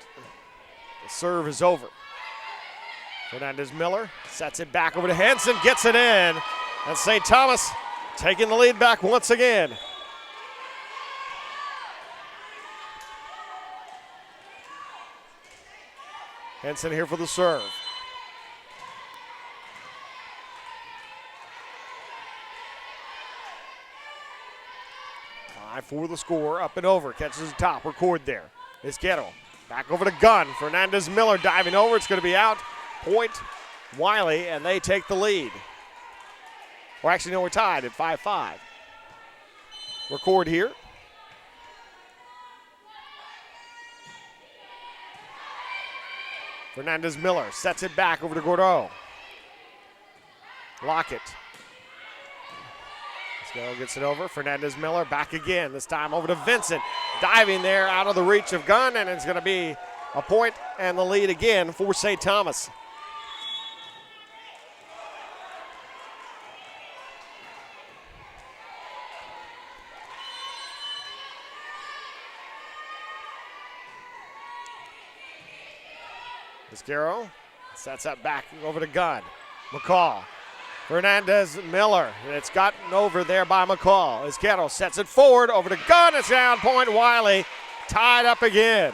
The serve is over. Fernandez Miller sets it back over to Henson, gets it in. And St. Thomas taking the lead back once again. Henson here for the serve. For the score, up and over, catches the top, record there. Izquierdo, back over to Gunn. Fernandez Miller diving over, it's going to be out. Point, Wiley, and they take the lead. Or actually, no, we're tied at 5-5. Record here. Fernandez Miller sets it back over to Gordeau. Lockett. Gets it over. Fernandez Miller back again. This time over to Vincent. Diving there out of the reach of Gunn, and it's going to be a point and the lead again for St. Thomas. Iscaro sets that back over to Gunn. McCall. Fernandez Miller. It's gotten over there by McCall. Izquierdo sets it forward over to Gunn. It's down point. Wiley tied up again.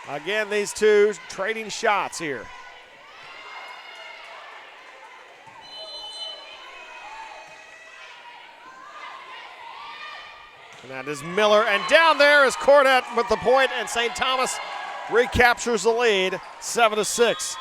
Again, these two trading shots here. Fernandez Miller, and down there is Cornett with the point, and St. Thomas recaptures the lead, 7-6.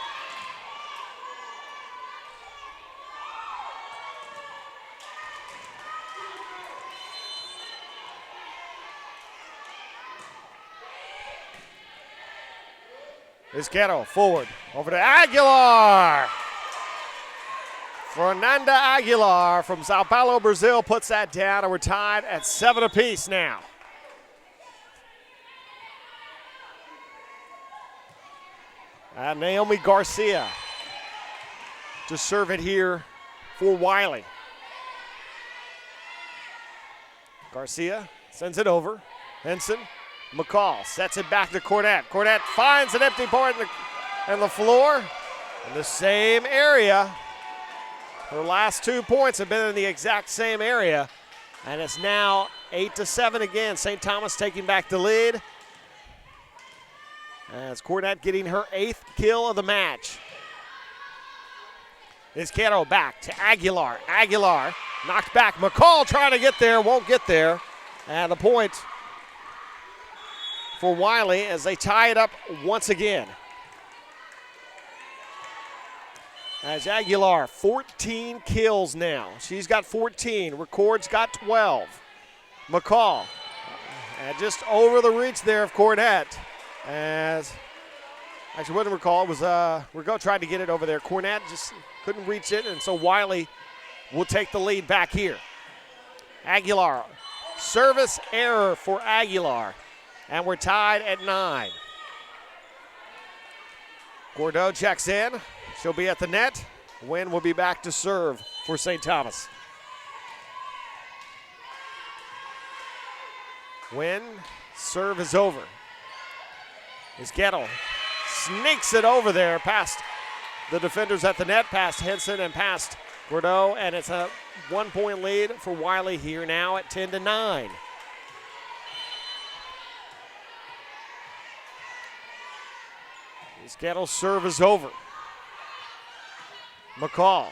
Izquierdo forward, over to Aguilar. Fernanda Aguilar from Sao Paulo, Brazil puts that down, and we're tied at 7 apiece now. Naomi Garcia to serve it here for Wiley. Garcia sends it over. Henson, McCall sets it back to Cornett. Cornett finds an empty point in the floor in the same area. Her last 2 points have been in the exact same area, and it's now 8-7 again. St. Thomas taking back the lead. As Cornett getting her 8th kill of the match. Izquierdo back to Aguilar. Aguilar knocked back. McCall trying to get there, won't get there. And the point for Wiley as they tie it up once again. As Aguilar, 14 kills now. She's got 14. Record's got 12. McCall, just over the reach there of Cornett. As actually wouldn't recall, it was Rigaud tried to get it over there. Cornett just couldn't reach it, and so Wiley will take the lead back here. Aguilar, service error for Aguilar, and we're tied at 9. Gordeau checks in. She'll be at the net. Wynn will be back to serve for St. Thomas. Wynn, serve is over. Izquierdo sneaks it over there past the defenders at the net, past Henson and past Gordeau, and it's a 1-point lead for Wiley here now at 10-9. Izquierdo's serve is over. McCall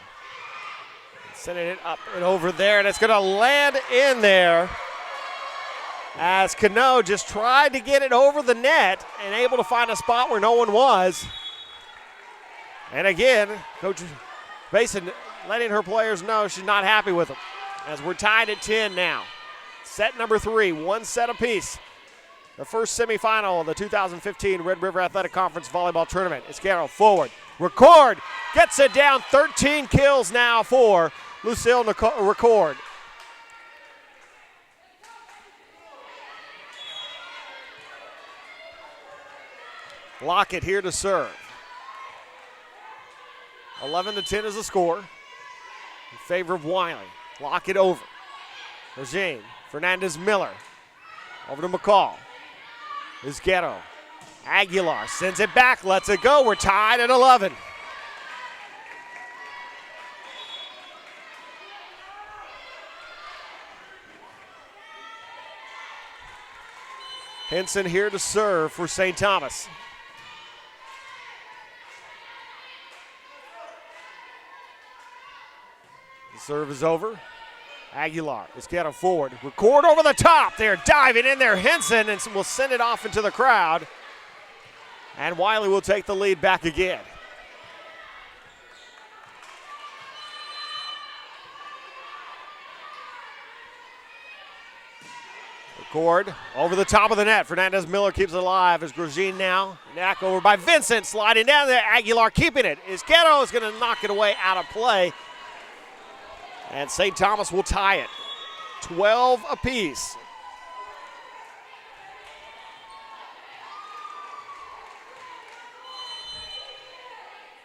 sending it up and over there, and it's going to land in there. As Cano just tried to get it over the net and able to find a spot where no one was. And again, Coach Basin letting her players know she's not happy with them. As we're tied at 10 now. Set number 3, 1 set apiece. The first semifinal of the 2015 Red River Athletic Conference Volleyball Tournament. Izquierdo forward. Record gets it down. 13 kills now for Lucille Record. Lockett here to serve. 11-10 is the score in favor of Wiley. Lockett over. Regine, Fernandez Miller. Over to McCall. Izquierdo Aguilar sends it back, lets it go. We're tied at 11. Henson here to serve for St. Thomas. The serve is over. Aguilar is getting forward. Record over the top. They're diving in there. Henson and will send it off into the crowd. And Wiley will take the lead back again. Record over the top of the net. Fernandez Miller keeps it alive as Grosjean now. Knack over by Vincent, sliding down there. Aguilar keeping it. Izquierdo is going to knock it away out of play. And St. Thomas will tie it. 12 apiece.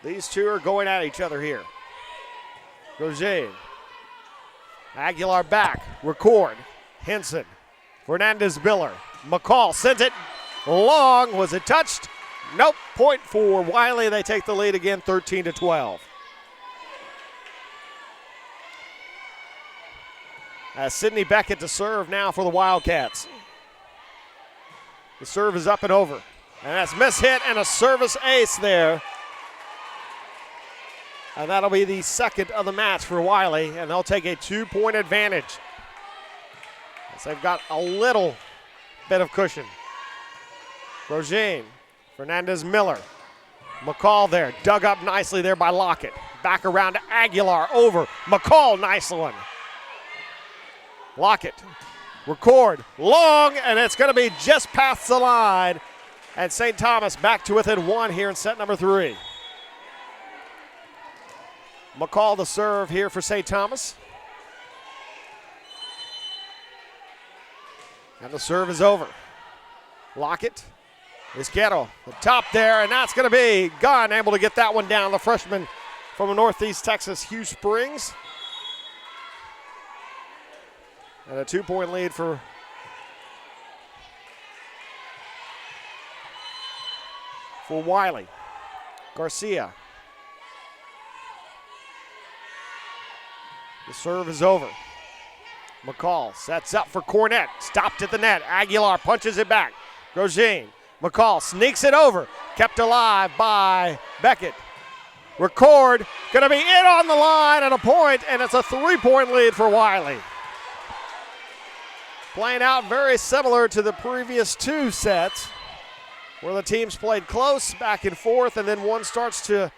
These two are going at each other here. Grosjean. Aguilar back. Record. Henson. Fernandez Miller. McCall sends it long. Was it touched? Nope. Point for Wiley. They take the lead again, 13-12. Sidney Beckett to serve now for the Wildcats. The serve is up and over. And that's miss hit and a service ace there. And that'll be the second of the match for Wiley, and they'll take a 2-point advantage. As they've got a little bit of cushion. Grosjean, Fernandez Miller. McCall there, dug up nicely there by Lockett. Back around to Aguilar, over. McCall, nice one. Lockett, record, long, and it's going to be just past the line. And St. Thomas back to within one here in set number 3. McCall the serve here for St. Thomas. And the serve is over. Lockett, Izquierdo, the top there, and that's going to be Gunn able to get that one down. The freshman from Northeast Texas, Hugh Springs. And a 2-point lead for Wiley. Garcia. The serve is over. McCall sets up for Cornett. Stopped at the net. Aguilar punches it back. Grosjean. McCall sneaks it over. Kept alive by Beckett. Record. Going to be in on the line and a point, and it's a 3-point lead for Wiley. Playing out very similar to the previous 2 sets, where the teams played close, back and forth, and then one starts to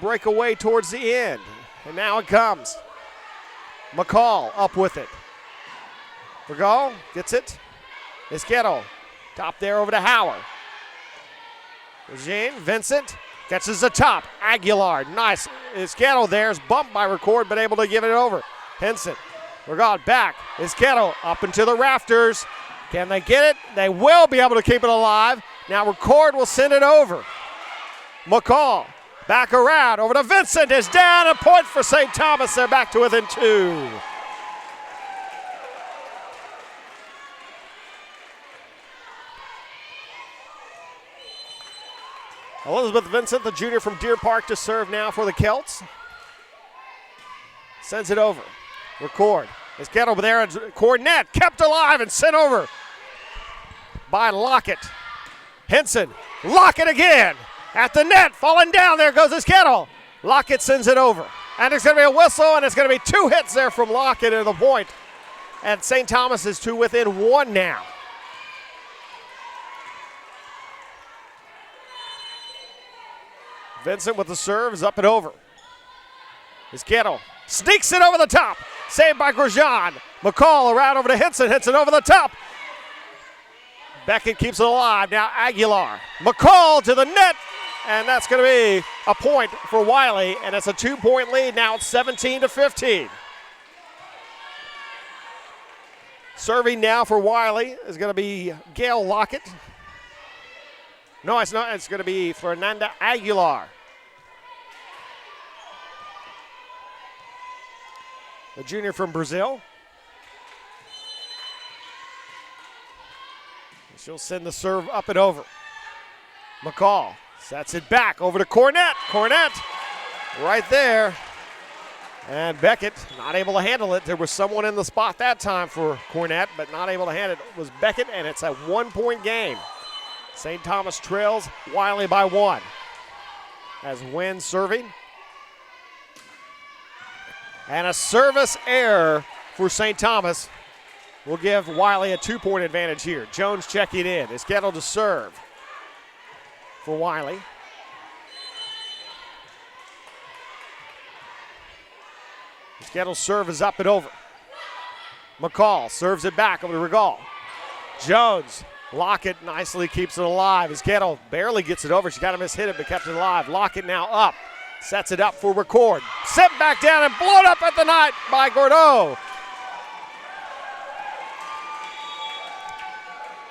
break away towards the end. And now it comes. McCall up with it. Vergal gets it. Izquierdo. Top there over to Howard. Regine, Vincent catches the top. Aguilar, nice. Izquierdo there is bumped by Record, but able to give it over. Henson. Vergal back. Izquierdo up into the rafters. Can they get it? They will be able to keep it alive. Now Record will send it over. McCall. Back around, over to Vincent, is down, a point for St. Thomas. They're back to within 2. Elizabeth Vincent, the junior from Deer Park, to serve now for the Celts. Sends it over. Record. Izquierdo over there, and Cornett kept alive and sent over by Lockett. Henson, Lockett again. At the net, falling down, there goes Izquierdo. Lockett sends it over. And there's going to be a whistle, and it's going to be 2 hits there from Lockett at the point. And St. Thomas is to within 1 now. Vincent with the serve is up and over. Izquierdo sneaks it over the top. Saved by Grosjean. McCall around over to Henson. Henson over the top. Beckett keeps it alive. Now Aguilar. McCall to the net. And that's going to be a point for Wiley. And it's a 2-point lead now. It's 17-15. Serving now for Wiley is going to be Gail Lockett. No, it's not. It's going to be Fernanda Aguilar. The junior from Brazil. She'll send the serve up and over. McCall sets it back over to Cornett. Cornett right there. And Beckett not able to handle it. There was someone in the spot that time for Cornett, but not able to handle it was Beckett, and it's a 1-point game. St. Thomas trails Wiley by 1. As Wynn serving. And a service error for St. Thomas will give Wiley a 2-point advantage here. Jones checking in. It's Gettle to serve for Wiley. Skettle's serve is up and over. McCall serves it back over to Regal. Jones, Lockett nicely keeps it alive. As Gettle barely gets it over. She got to miss-hit it, but kept it alive. Lockett now up. Sets it up for Record. Set back down and blown up at the net by Gordeau.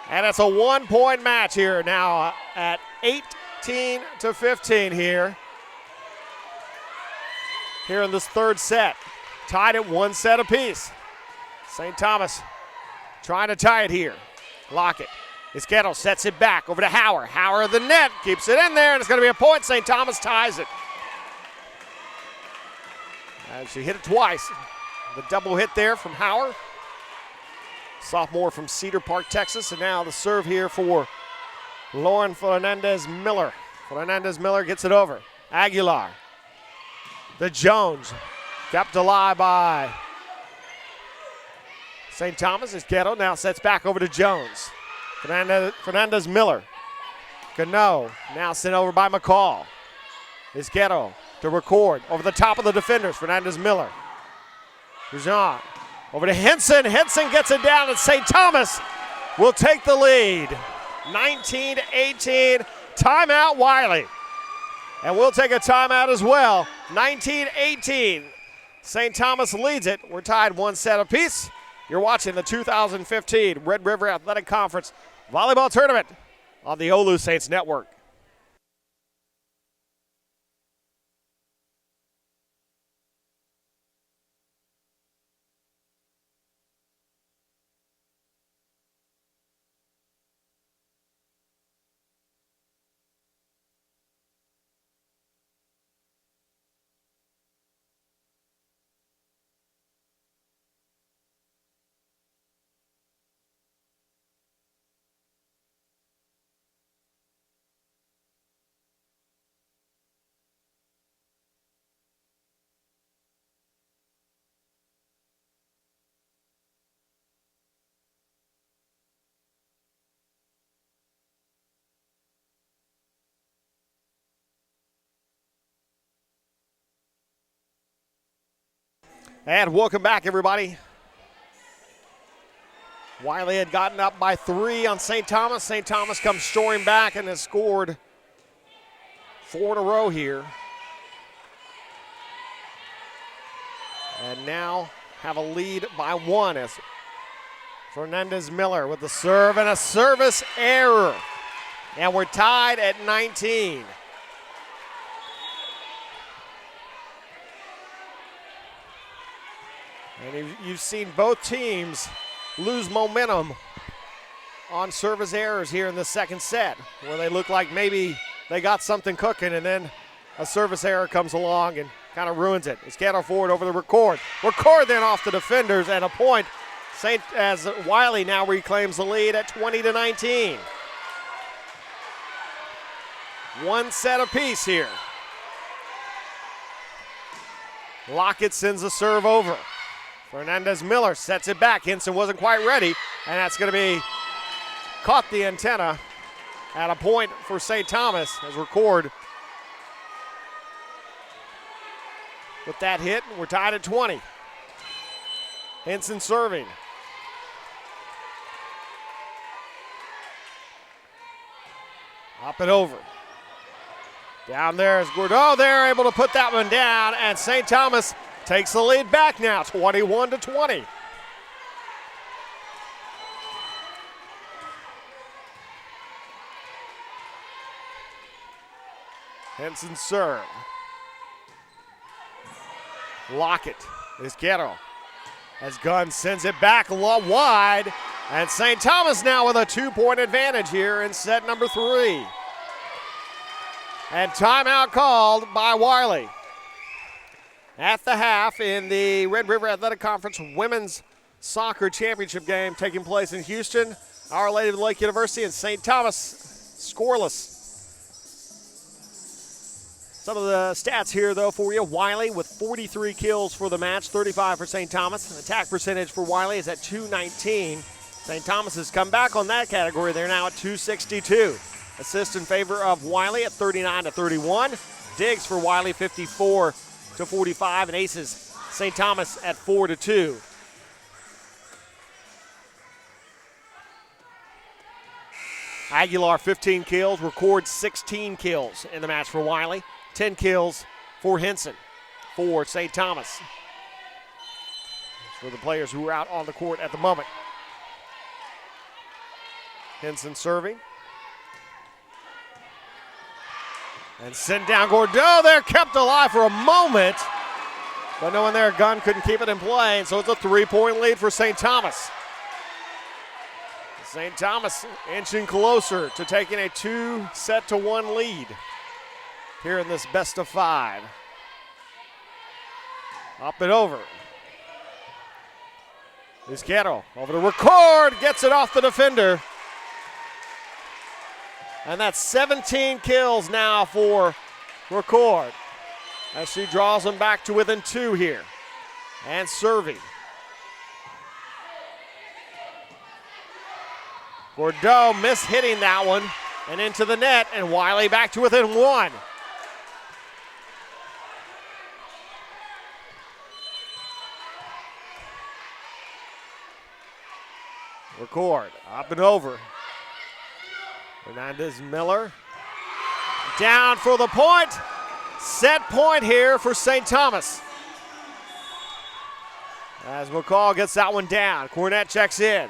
And it's a 1-point match here now at 18-15 here in this third set. Tied at 1 set apiece. St. Thomas trying to tie it here. Lockett. Isquetto sets it back over to Hauer. Hauer the net, keeps it in there, and it's going to be a point. St. Thomas ties it. And she hit it twice. The double hit there from Hauer. Sophomore from Cedar Park, Texas. And now the serve here for Lauren Fernandez-Miller. Fernandez-Miller gets it over. Aguilar. The Jones. Kept alive by St. Thomas. Isquetto now sets back over to Jones. Fernandez-Miller. Gano now sent over by McCall. Isquetto to Record over the top of the defenders. Fernandez-Miller. Jean over to Henson. Henson gets it down, and St. Thomas will take the lead. 19-18. Timeout Wiley. And we'll take a timeout as well. 19-18. St. Thomas leads it. We're tied 1 set apiece. You're watching the 2015 Red River Athletic Conference Volleyball Tournament on the OLLU Saints Network. And welcome back, everybody. Wiley had gotten up by 3 on St. Thomas. St. Thomas comes storming back and has scored 4 in a row here. And now have a lead by 1 as Fernandez-Miller with the serve and a service error. And we're tied at 19. And you've seen both teams lose momentum on service errors here in the second set, where they look like maybe they got something cooking, and then a service error comes along and kind of ruins it. Isquetto forward over the Record. Record then off the defenders, and a point as Wiley now reclaims the lead at 20-19. 1 set apiece here. Lockett sends a serve over. Fernandez-Miller sets it back. Henson wasn't quite ready, and that's going to be caught the antenna at a point for St. Thomas as Record with that hit. We're tied at 20. Henson serving. Up and over. Down there is Gordeau. They're able to put that one down, and St. Thomas takes the lead back now, 21-20. Henson serve. Lockett. Isquetto as Gunn sends it back wide, And St. Thomas now with a 2-point advantage here in set number 3. And timeout called by Wiley. At the half in the Red River Athletic Conference Women's Soccer Championship game taking place in Houston. Our Lady of Lake University and St. Thomas scoreless. Some of the stats here, though, for you. Wiley with 43 kills for the match, 35 for St. Thomas. Attack percentage for Wiley is at .219. St. Thomas has come back on that category. They're now at .262. Assists in favor of Wiley at 39-31. Digs for Wiley 54-45, and aces St. Thomas at 4-2. Aguilar 15 kills, records 16 kills in the match for Wiley. 10 kills for Henson for St. Thomas. For the players who are out on the court at the moment. Henson serving. And sent down Gordeau there, kept alive for a moment. But no one there, Gunn couldn't keep it in play, and so it's a 3-point lead for St. Thomas. St. Thomas inching closer to taking a 2-1 lead here in this best of 5. Up and over. Izquierdo over to Record, gets it off the defender. And that's 17 kills now for Record as she draws them back to within 2 here. And serving. Gordeau mishitting that one and into the net, and Wiley back to within 1. Record up and over. Hernandez Miller down for the point. Set point here for St. Thomas. As McCall gets that one down. Cornett checks in.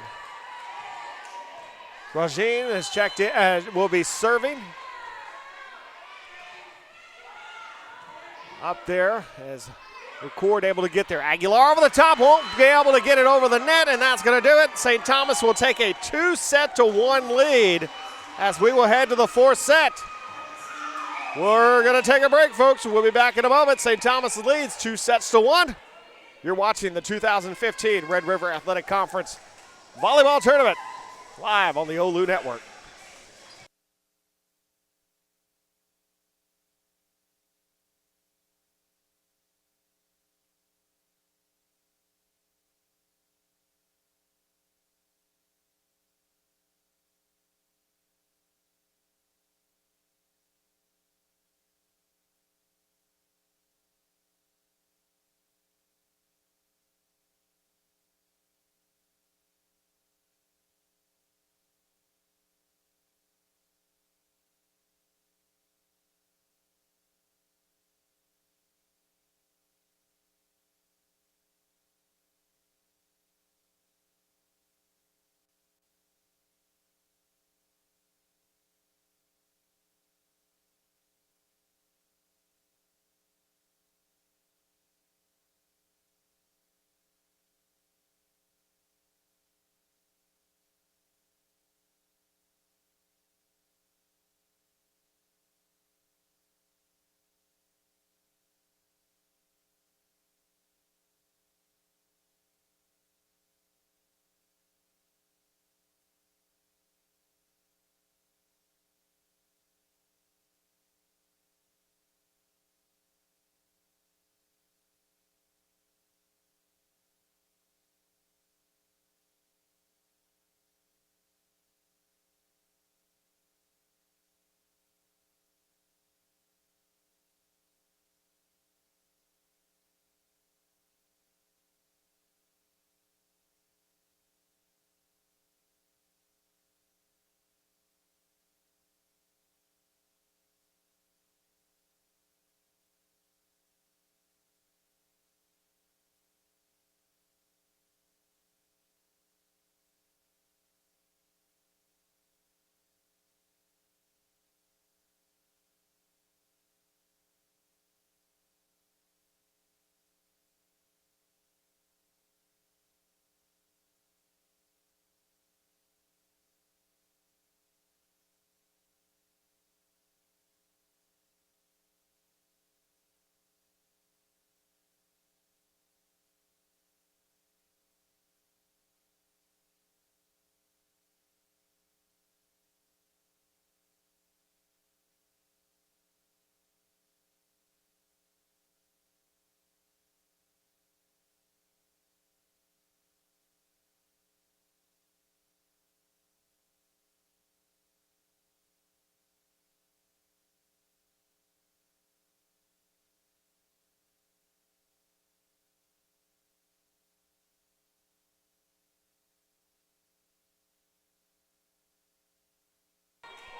Rajin has checked in, will be serving. Up there as Record able to get there. Aguilar over the top, won't be able to get it over the net, and that's going to do it. St. Thomas will take a 2-1 lead as we will head to the 4th set. We're going to take a break, folks. We'll be back in a moment. St. Thomas leads 2-1. You're watching the 2015 Red River Athletic Conference Volleyball Tournament live on the OLLU Network.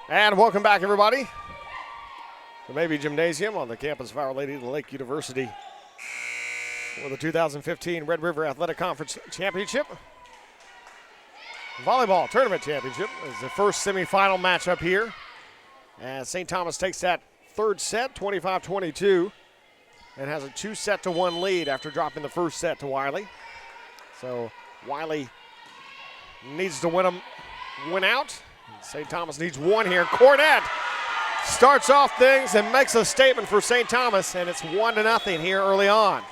And welcome back, everybody, to Maybe Gymnasium on the campus of Our Lady of the Lake University for the 2015 Red River Athletic Conference Championship. Volleyball Tournament Championship is the first semifinal matchup here. As St. Thomas takes that third set, 25-22, and has a 2-1 lead after dropping the first set to Wiley. So Wiley needs to win out. St. Thomas needs one here. Cornett starts off things and makes a statement for St. Thomas, and it's 1-0 here early on.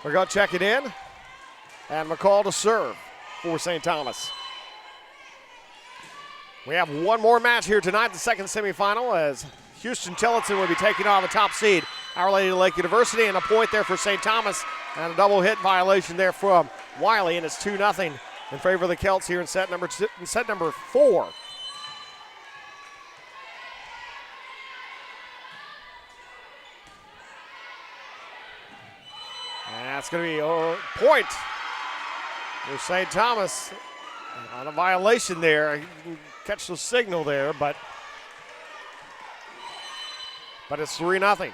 We're going to check it in, and McCall to serve for St. Thomas. We have one more match here tonight, the second semifinal, as Houston Tillotson will be taking on the top seed, Our Lady of Lake University, and a point there for St. Thomas, and a double hit violation there from Wiley, and it's 2-0 in favor of the Celts here in set number 4. And that's going to be a point for St. Thomas on a violation there. You can catch the signal there, but it's 3-0.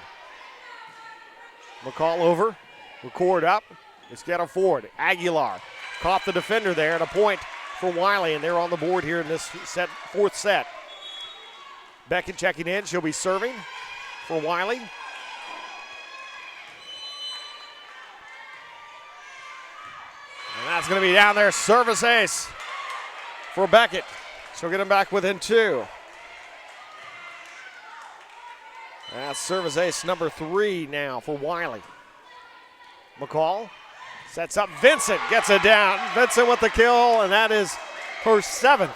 McCall over, record up. It's Ghetto forward. Aguilar caught the defender there, and a point for Wiley, and they're on the board here in this fourth set. Beckett checking in. She'll be serving for Wiley. And that's going to be down there. Service ace for Beckett. She'll get him back within 2. That's service ace number 3 now for Wiley. McCall sets up Vincent, gets it down. Vincent with the kill, and that is her 7th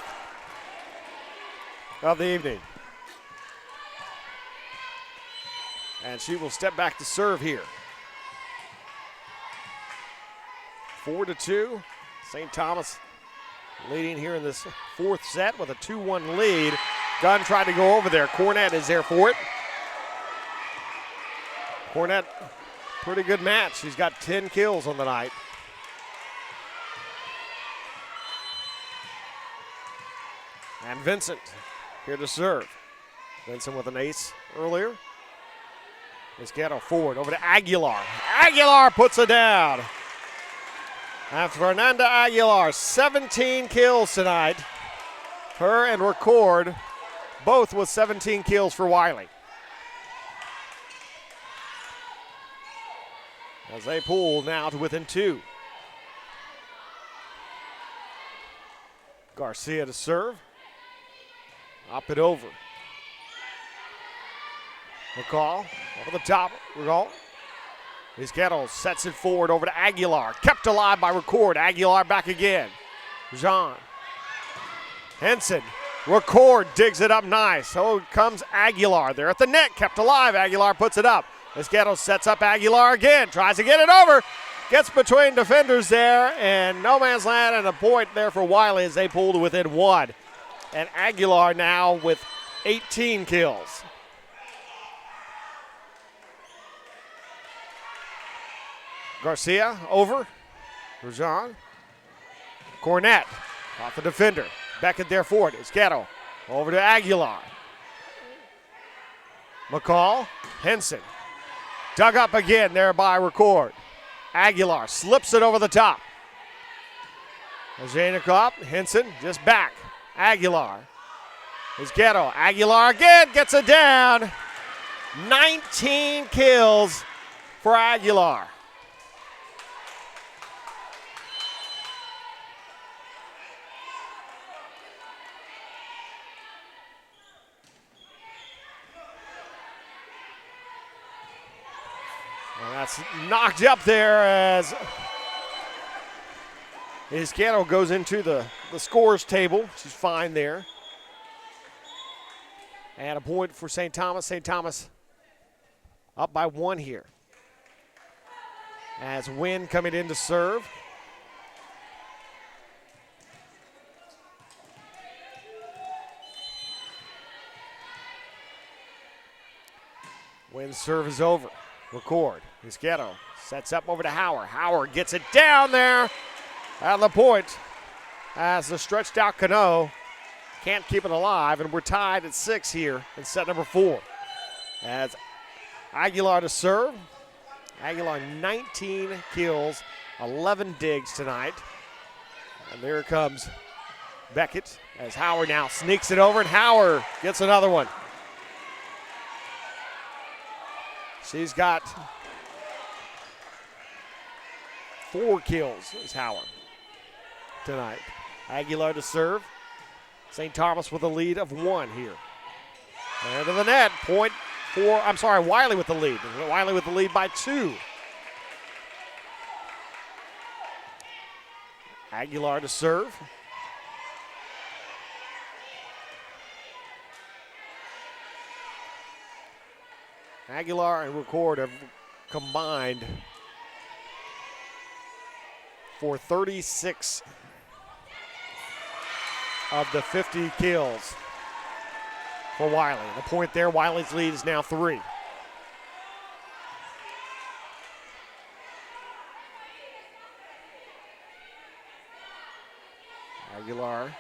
of the evening. And she will step back to serve here. 4-2. St. Thomas leading here in this fourth set with a 2-1 lead. Gunn tried to go over there. Cornett is there for it. Cornett, pretty good match. She's got 10 kills on the night. And Vincent here to serve. Vincent with an ace earlier. Isquero forward over to Aguilar. Aguilar puts it down. After Fernanda Aguilar, 17 kills tonight. Her and Record, both with 17 kills for Wiley. As they pull now to within 2. Garcia to serve. Up it over. McCall over the top. McCall. Isquero sets it forward over to Aguilar. Kept alive by Record. Aguilar back again. Jean. Henson. Record digs it up nice. So comes Aguilar. There at the net. Kept alive. Aguilar puts it up. Isquero sets up Aguilar again. Tries to get it over. Gets between defenders there. And no man's land, and a point there for Wiley as they pull to within 1. And Aguilar now with 18 kills. Garcia over. Rajan. Cornett off the defender. Beckett there for it. Isquero over to Aguilar. McCall. Henson. Dug up again there by Record. Aguilar slips it over the top. Zhenikov. Henson just back. Aguilar. Isquero. Aguilar again gets it down. 19 kills for Aguilar. And that's knocked up there as Isquero goes into the scores table. She's fine there. And a point for St. Thomas. St. Thomas up by 1 here. As Wynn coming in to serve. Wynn's serve is over. Record. Isquero sets up over to Howard. Howard gets it down there at the point as the stretched out Cano can't keep it alive, and we're tied at 6 here in set number 4. As Aguilar to serve. Aguilar 19 kills, 11 digs tonight. And there comes Beckett as Howard now sneaks it over, and Howard gets another one. She's got 4 kills is Howard tonight. Aguilar to serve. St. Thomas with a lead of 1 here. And to the net, Wiley with the lead. Wiley with the lead by 2. Aguilar to serve. Aguilar and Record have combined for 36 of the 50 kills for Wiley. The point there, Wiley's lead is now 3. Aguilar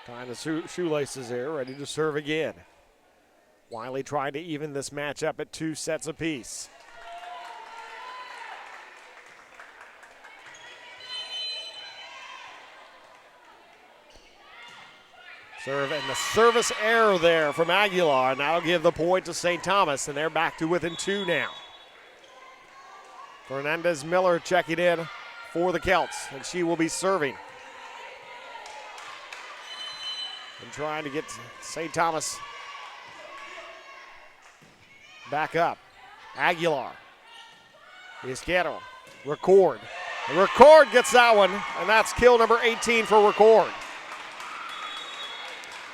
tying the shoelaces there, ready to serve again. Wiley trying to even this match up at 2 sets apiece. Serve and the service error there from Aguilar, and that'll give the point to St. Thomas, and they're back to within 2 now. Fernandez Miller checking in for the Celts, and she will be serving. And trying to get St. Thomas back up. Aguilar. Izquierdo. Record. And Record gets that one, and that's kill number 18 for Record.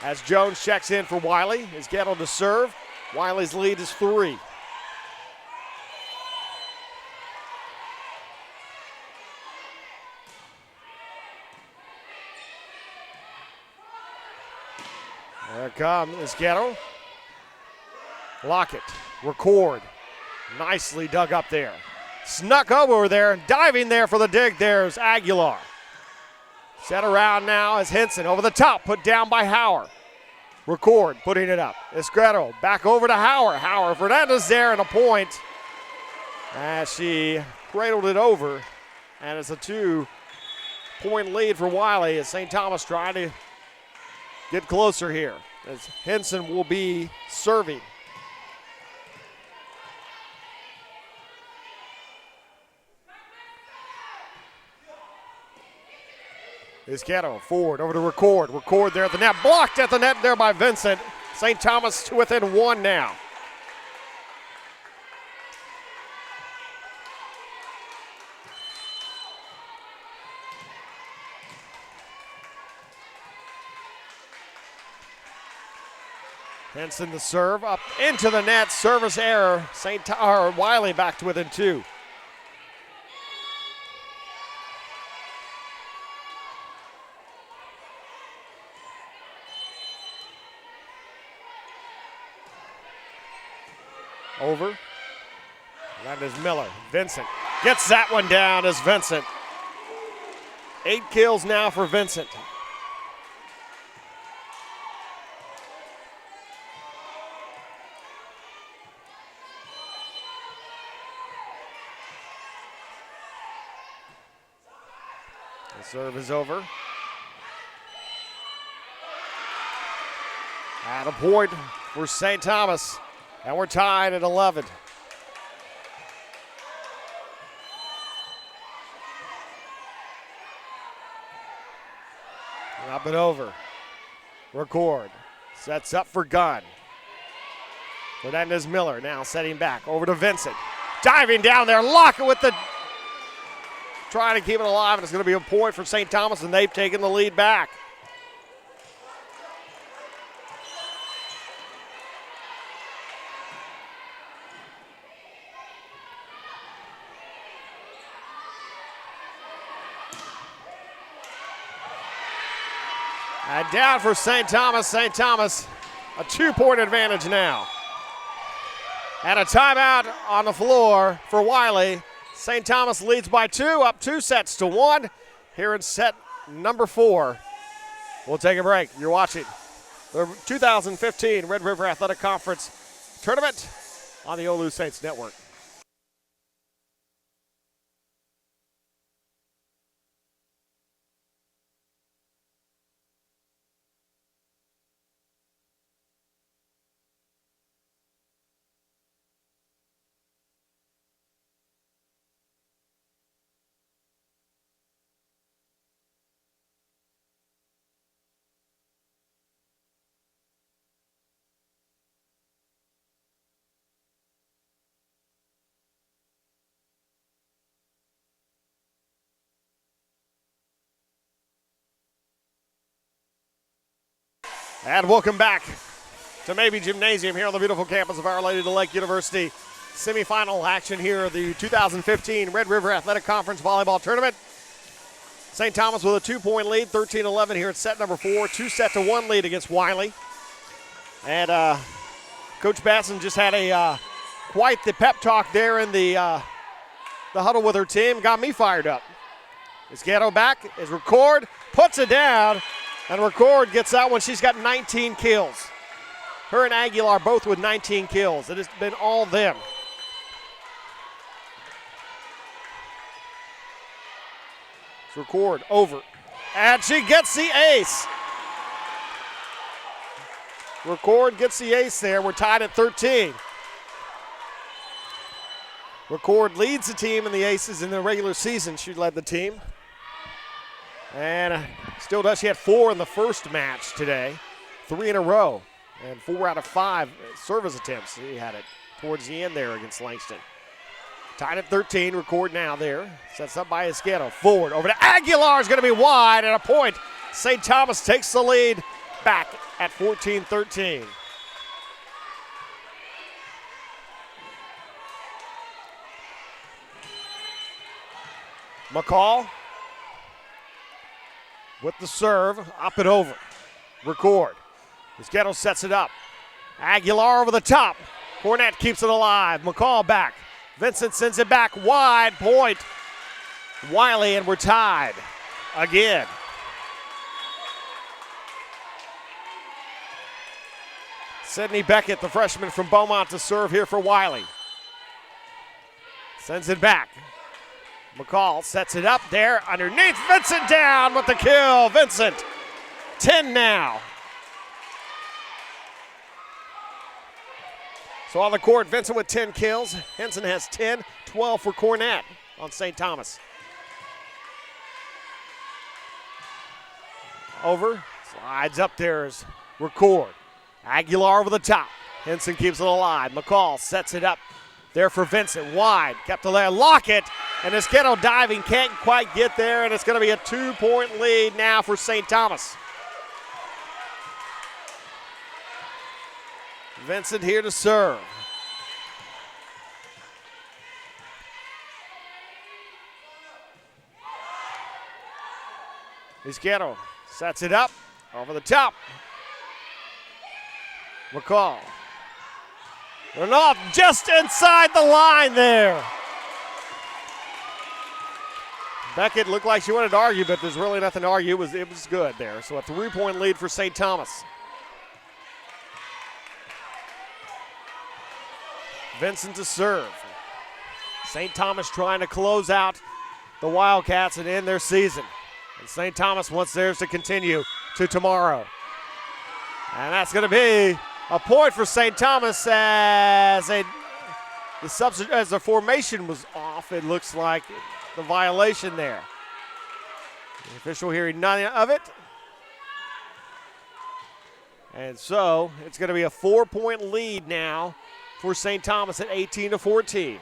As Jones checks in for Wiley. Izquierdo to serve. Wiley's lead is 3. There it comes, Izquierdo. Lockett, Record, nicely dug up there. Snuck over there, diving there for the dig, there's Aguilar. Set around now as Henson over the top, put down by Howard. Record, putting it up. Izquierdo, back over to Howard. Howard, Fernandez there, and a point. As she cradled it over, and it's a 2-point lead for Wiley as St. Thomas trying to get closer here, as Henson will be serving. Izquierdo forward over to Record. Record there at the net. Blocked at the net there by Vincent. St. Thomas to within 1 now. Henson the serve up into the net. Service error. Wiley back to within 2. Over. That is Miller. Vincent gets that one down as Vincent. 8 kills now for Vincent. The serve is over. At a point for St. Thomas. And we're tied at 11. Up and over. Record. Sets up for Gunn. Fernandez Miller now setting back. Over to Vincent. Diving down there. Lockett with the... Trying to keep it alive, and it's going to be a point for St. Thomas, and they've taken the lead back. And down for St. Thomas. St. Thomas, a 2-point advantage now. And a timeout on the floor for Wiley. St. Thomas leads by 2, up 2 sets to 1 here in set number 4. We'll take a break. You're watching the 2015 Red River Athletic Conference Tournament on the OLLU Saints Network. And welcome back to Maybe Gymnasium here on the beautiful campus of Our Lady of Lake University. Semifinal action here of the 2015 Red River Athletic Conference Volleyball Tournament. St. Thomas with a 2-point lead, 13-11 here at set number 4. 2-1 lead against Wiley. And Coach Batson just had quite the pep talk there in the huddle with her team. Got me fired up. Is Gatto back? Is Record? Puts it down. And Record gets that one. She's got 19 kills. Her and Aguilar both with 19 kills. It has been all them. It's Record over. And she gets the ace. Record gets the ace there. We're tied at 13. Record leads the team in the aces in the regular season. She led the team. And still does. She had 4 in the first match today, 3 in a row, and 4 out of 5 service attempts. She had it towards the end there against Langston. Tied at 13, Record now there. Sets up by Esquero. Forward over to Aguilar is going to be wide, and a point. St. Thomas takes the lead back at 14-13. McCall with the serve, up and over. Record. Esquero sets it up. Aguilar over the top. Cornett keeps it alive. McCall back. Vincent sends it back wide. Point. Wiley, and we're tied again. Sydney Beckett, the freshman from Beaumont, to serve here for Wiley. Sends it back. McCall sets it up there underneath. Vincent down with the kill. Vincent, 10 now. So on the court, Vincent with 10 kills. Henson has 10, 12 for Cornett on St. Thomas. Over, slides up there is Record. Aguilar over the top. Henson keeps it alive. McCall sets it up there for Vincent. Wide, kept it there. Lockett, and Esquero diving, can't quite get there, and it's going to be a 2-point lead now for St. Thomas. Vincent here to serve. Esquero sets it up over the top. McCall. They're not just inside the line there. Beckett looked like she wanted to argue, but there's really nothing to argue. It was good there. So a 3-point lead for St. Thomas. Vincent to serve. St. Thomas trying to close out the Wildcats and end their season. And St. Thomas wants theirs to continue to tomorrow. And that's going to be a point for St. Thomas as the formation was off. It looks like the violation there. The official hearing none of it. And so it's going to be a 4-point lead now for St. Thomas at 18-14.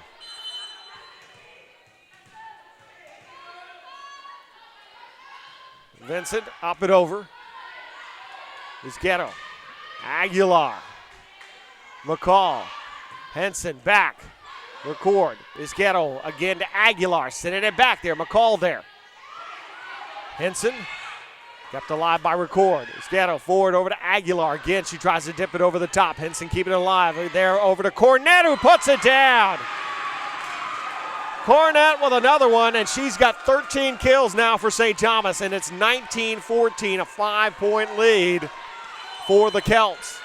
Vincent up and over. Esquero. Aguilar. McCall. Henson back. Record. Esquero again to Aguilar. Sending it back there. McCall there. Henson. Kept alive by Record. Esquero forward over to Aguilar. Again, she tries to dip it over the top. Henson keeping it alive. There over to Cornett, who puts it down. Cornett with another one, and she's got 13 kills now for St. Thomas, and it's 19-14, a 5-point lead for the Celts.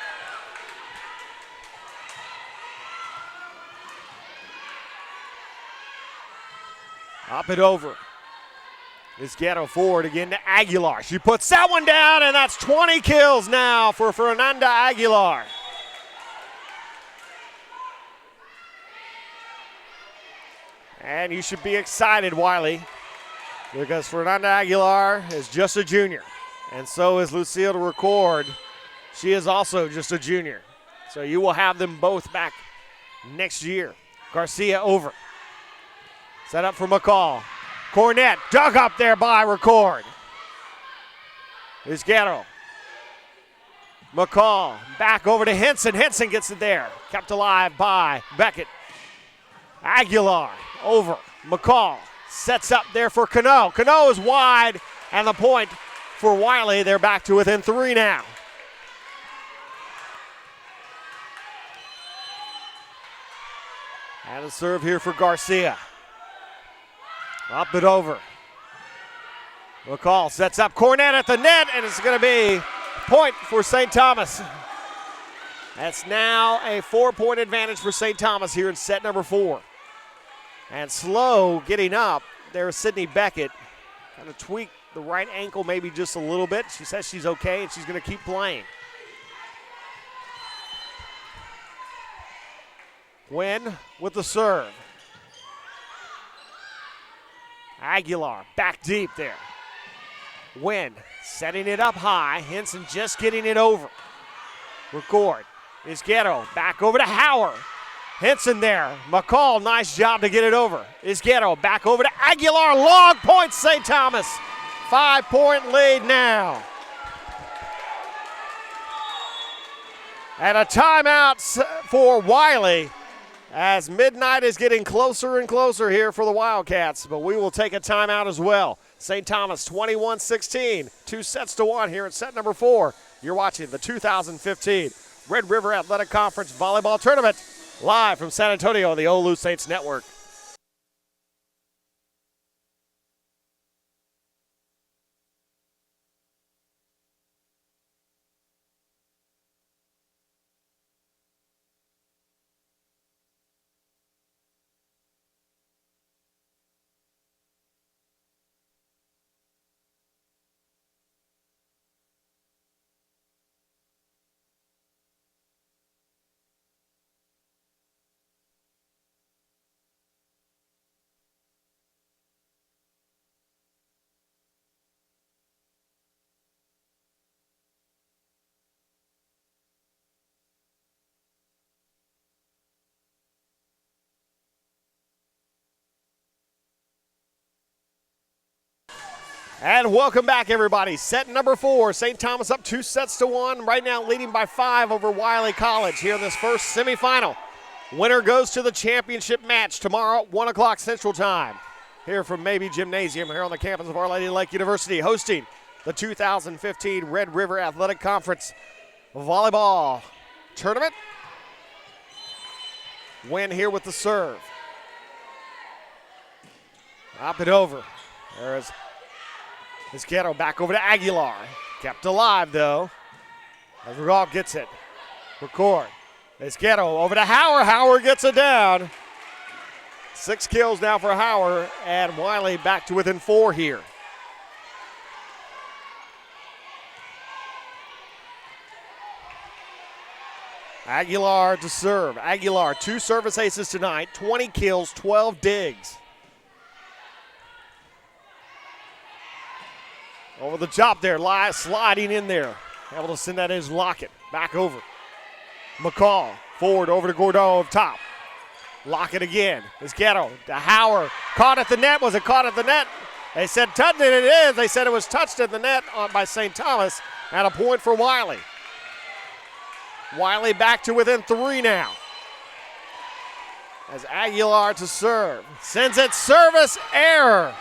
Up and over. Is Ghetto forward again to Aguilar. She puts that one down, and that's 20 kills now for Fernanda Aguilar. And you should be excited, Wiley, because Fernanda Aguilar is just a junior, and so is Lucille Record. She is also just a junior. So you will have them both back next year. Garcia over. Set up for McCall. Cornett dug up there by Record. Izguero. McCall back over to Henson. Henson gets it there. Kept alive by Beckett. Aguilar over. McCall sets up there for Cano. Cano is wide, and the point for Wiley. They're back to within 3 now. And a serve here for Garcia. Up and over. McCall sets up Cornett at the net, and it's going to be point for St. Thomas. That's now a 4-point advantage for St. Thomas here in set number 4. And slow getting up. There's Sydney Beckett. Kind of tweaked the right ankle maybe just a little bit. She says she's okay, and she's going to keep playing. Gwynn with the serve. Aguilar back deep there. Wynn setting it up high. Henson just getting it over. Record. Izguero back over to Hauer. Henson there. McCall, nice job to get it over. Izguero back over to Aguilar. Long point, St. Thomas. 5-point lead now. And a timeout for Wiley, as midnight is getting closer and closer here for the Wildcats, but we will take a timeout as well. St. Thomas 21-16, 2-1 here in set number 4. You're watching the 2015 Red River Athletic Conference Volleyball Tournament live from San Antonio on the OLLU Saints Network. And welcome back, everybody. Set number 4, St. Thomas up 2-1. Right now leading by 5 over Wiley College here in this first semifinal. Winner goes to the championship match tomorrow at 1 o'clock Central Time. Here from Maybe Gymnasium here on the campus of Our Lady Lake University, hosting the 2015 Red River Athletic Conference Volleyball Tournament. Win here with the serve. Up and over. There is Izguero back over to Aguilar. Kept alive, though, as Regal gets it. Record. Izguero over to Hauer. Hauer gets it down. 6 kills now for Hauer, and Wiley back to within 4 here. Aguilar to serve. Aguilar, 2 service aces tonight, 20 kills, 12 digs. Over the top there, sliding in there. Able to send that in, Lockett. Back over. McCall, forward over to Gordeau up top. Lockett again. Izguero to Hauer. Caught at the net. Was it caught at the net? They said touched it. It is. They said it was touched at the net by St. Thomas. And a point for Wiley. Wiley back to within 3 now. As Aguilar to serve. Sends it service error.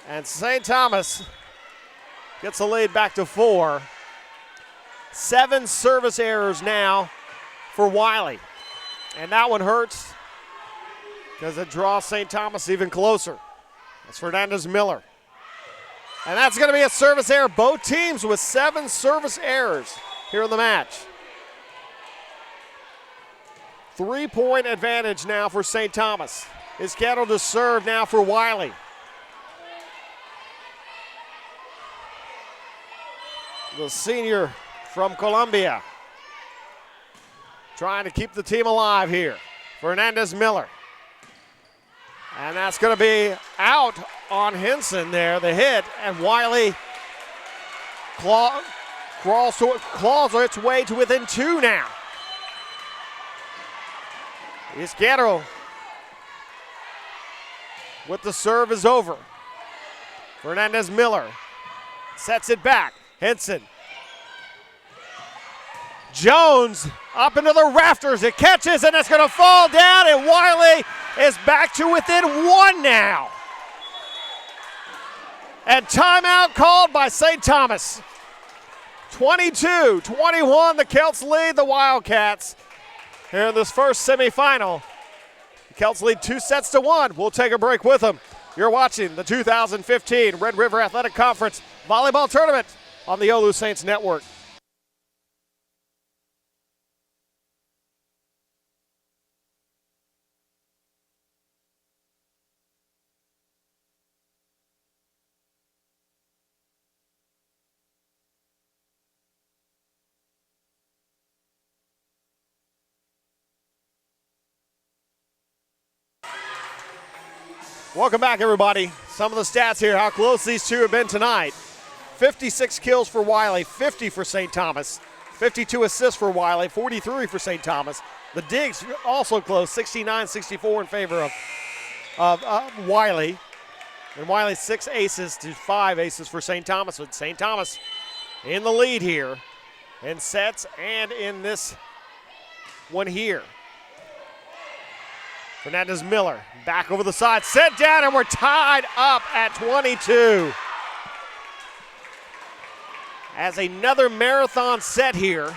And St. Thomas gets the lead back to 4. 7 service errors now for Wiley. And that one hurts. because it draws St. Thomas even closer. That's Fernandez Miller. And that's going to be a service error. Both teams with 7 service errors here in the match. 3-point advantage now for St. Thomas. Izquierdo to serve now for Wiley. The senior from Colombia trying to keep the team alive here. Fernandez Miller. And that's going to be out on Henson there, the hit, and Wiley claws its way to within 2 now. Izquierdo with the serve is over. Fernandez Miller sets it back. Henson. Jones up into the rafters. It catches and it's going to fall down, and Wiley is back to within 1 now. And timeout called by St. Thomas. 22-21, the Celts lead the Wildcats here in this first semifinal. The Celts lead 2-1. We'll take a break with them. You're watching the 2015 Red River Athletic Conference Volleyball Tournament on the OLLU Saints Network. Welcome back, everybody. Some of the stats here, how close these two have been tonight. 56 kills for Wiley, 50 for St. Thomas. 52 assists for Wiley, 43 for St. Thomas. The digs also close, 69-64 in favor of Wiley. And Wiley 6 aces to 5 aces for St. Thomas. With St. Thomas in the lead here in sets and in this one here. Fernandez Miller back over the side, set down, and we're tied up at 22. As another marathon set here.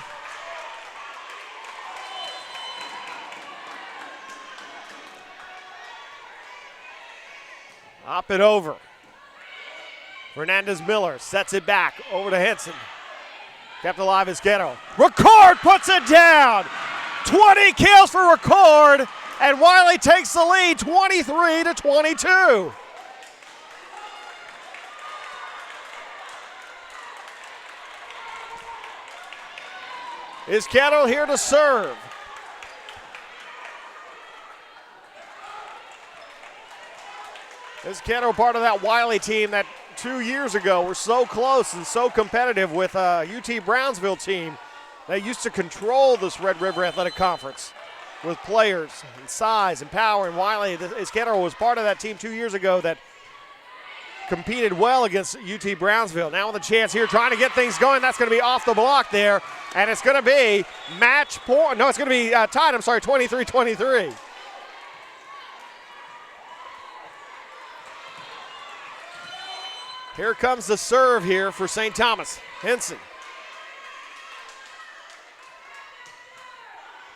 Up and over. Fernandez Miller sets it back over to Henson. Kept alive Izquierdo. Record puts it down. 20 kills for Record. And Wiley takes the lead, 23-22. Izquierdo here to serve. Izquierdo part of that Wiley team that 2 years ago were so close and so competitive with a UT Brownsville team that used to control this Red River Athletic Conference with players and size and power. And Wiley, Izquierdo was part of that team 2 years ago that competed well against UT Brownsville. Now with a chance here trying to get things going. That's going to be off the block there. And it's going to be match point. No, it's going to be tied. I'm sorry, 23-23. Here comes the serve here for St. Thomas. Henson.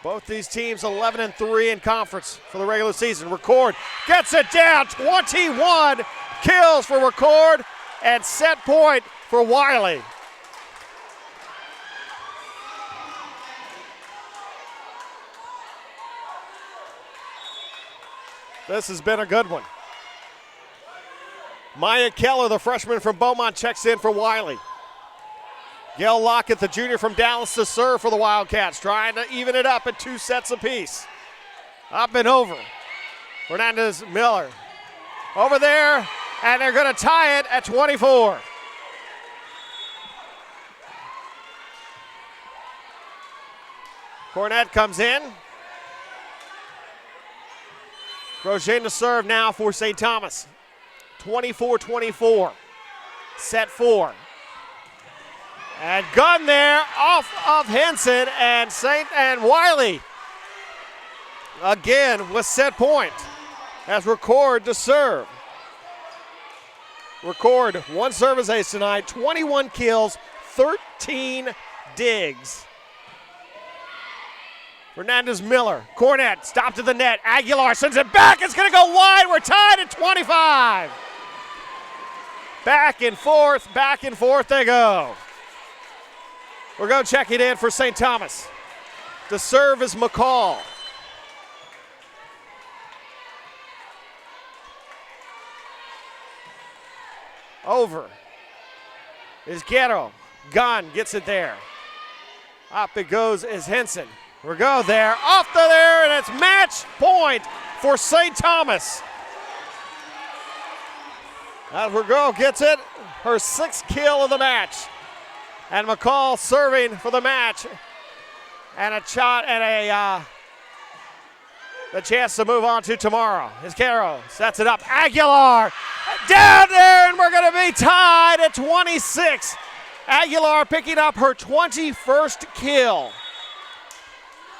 Both these teams 11-3 in conference for the regular season. Record gets it down. 21 kills for Record and set point for Wiley. This has been a good one. Maya Keller, the freshman from Beaumont, checks in for Wiley. Gail Lockett, the junior from Dallas, to serve for the Wildcats, trying to even it up at 2 sets apiece. Up and over. Fernandez Miller over there, and they're going to tie it at 24. Cornett comes in. Grosjean to serve now for St. Thomas. 24-24. Set 4. And gun there off of Henson, and Wiley again with set point as Record to serve. Record 1 service ace tonight, 21 kills, 13 digs. Fernandez-Miller, Cornett, stopped at the net. Aguilar sends it back. It's going to go wide. We're tied at 25. Back and forth they go. We're going to check it in for St. Thomas. The serve is McCall. Over is Guerrero. Gunn gets it there. Up it goes is Henson. We go there, off to there, and it's match point for St. Thomas. As Vergara gets it, her 6th kill of the match. And McCall serving for the match. And a shot and the chance to move on to tomorrow. Isquero sets it up. Aguilar down there, and we're going to be tied at 26. Aguilar picking up her 21st kill.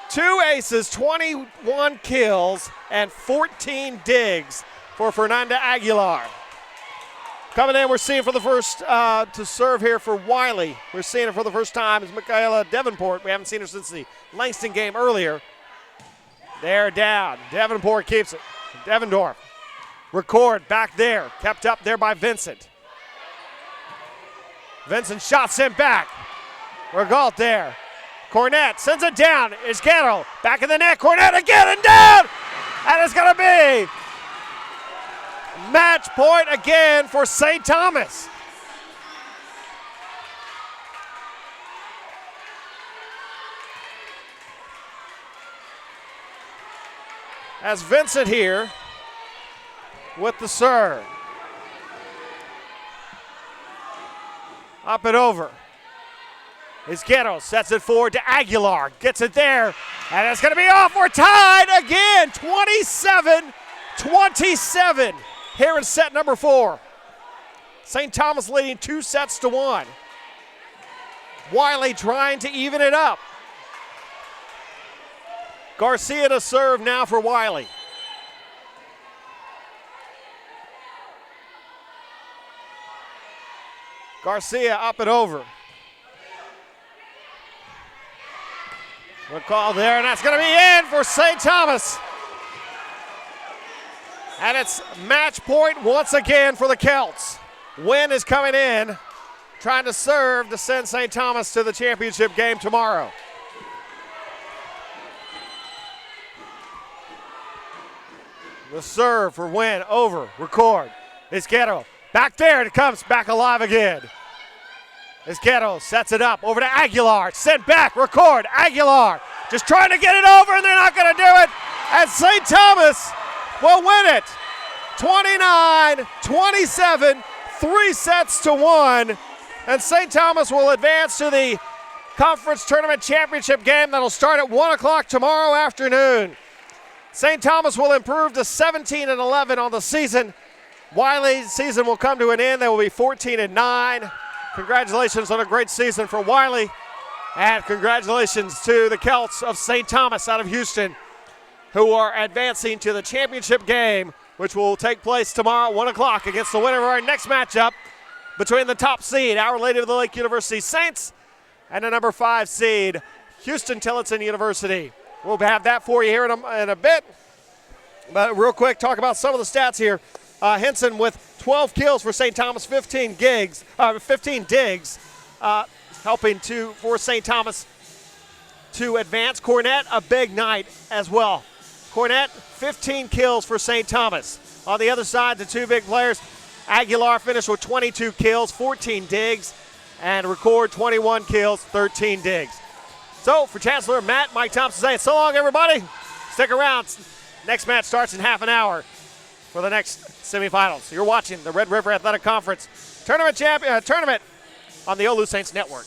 2 aces, 21 kills, and 14 digs for Fernanda Aguilar. Coming in, we're seeing for the first to serve here for Wiley. We're seeing it for the first time is Michaela Davenport. We haven't seen her since the Langston game earlier. They're down. Davenport keeps it. Devendorf. Record back there. Kept up there by Vincent. Vincent shot sent back. Regault there. Cornett sends it down. Isquero back in the net. Cornett again and down. And it's going to be match point again for St. Thomas. As Vincent here with the serve. Up and over. Isquero sets it forward to Aguilar. Gets it there. And it's going to be off. We're tied again. 27-27 here in set number 4. St. Thomas leading 2-1. Wiley trying to even it up. Garcia to serve now for Wiley. Garcia up and over. We'll call there, and that's going to be in for St. Thomas. And it's match point once again for the Celts. Wynn is coming in, trying to serve to send St. Thomas to the championship game tomorrow. The serve for Wynn, over, record. Isquero, back there, and it comes back alive again. Isquero sets it up, over to Aguilar, sent back, record, Aguilar, just trying to get it over, and they're not going to do it, and St. Thomas will win it. 29-27, 3-1, and St. Thomas will advance to the conference tournament championship game that'll start at 1 o'clock tomorrow afternoon. St. Thomas will improve to 17-11 on the season. Wiley's season will come to an end. They will be 14-9. Congratulations on a great season for Wiley. And congratulations to the Celts of St. Thomas out of Houston, who are advancing to the championship game, which will take place tomorrow at 1 o'clock against the winner of our next matchup between the top seed, Our Lady of the Lake University Saints, and the number 5 seed, Houston Tillotson University. We'll have that for you here in a bit. But real quick, talk about some of the stats here. Henson with 12 kills for St. Thomas, 15 digs, helping for St. Thomas to advance. Cornett, a big night as well. Cornett, 15 kills for St. Thomas. On the other side, the 2 big players, Aguilar finished with 22 kills, 14 digs, and Record 21 kills, 13 digs. So for Chancellor Matt, Mike Thompson saying so long, everybody. Stick around. Next match starts in half an hour for the next semifinals. You're watching the Red River Athletic Conference tournament on the OLLU Saints Network.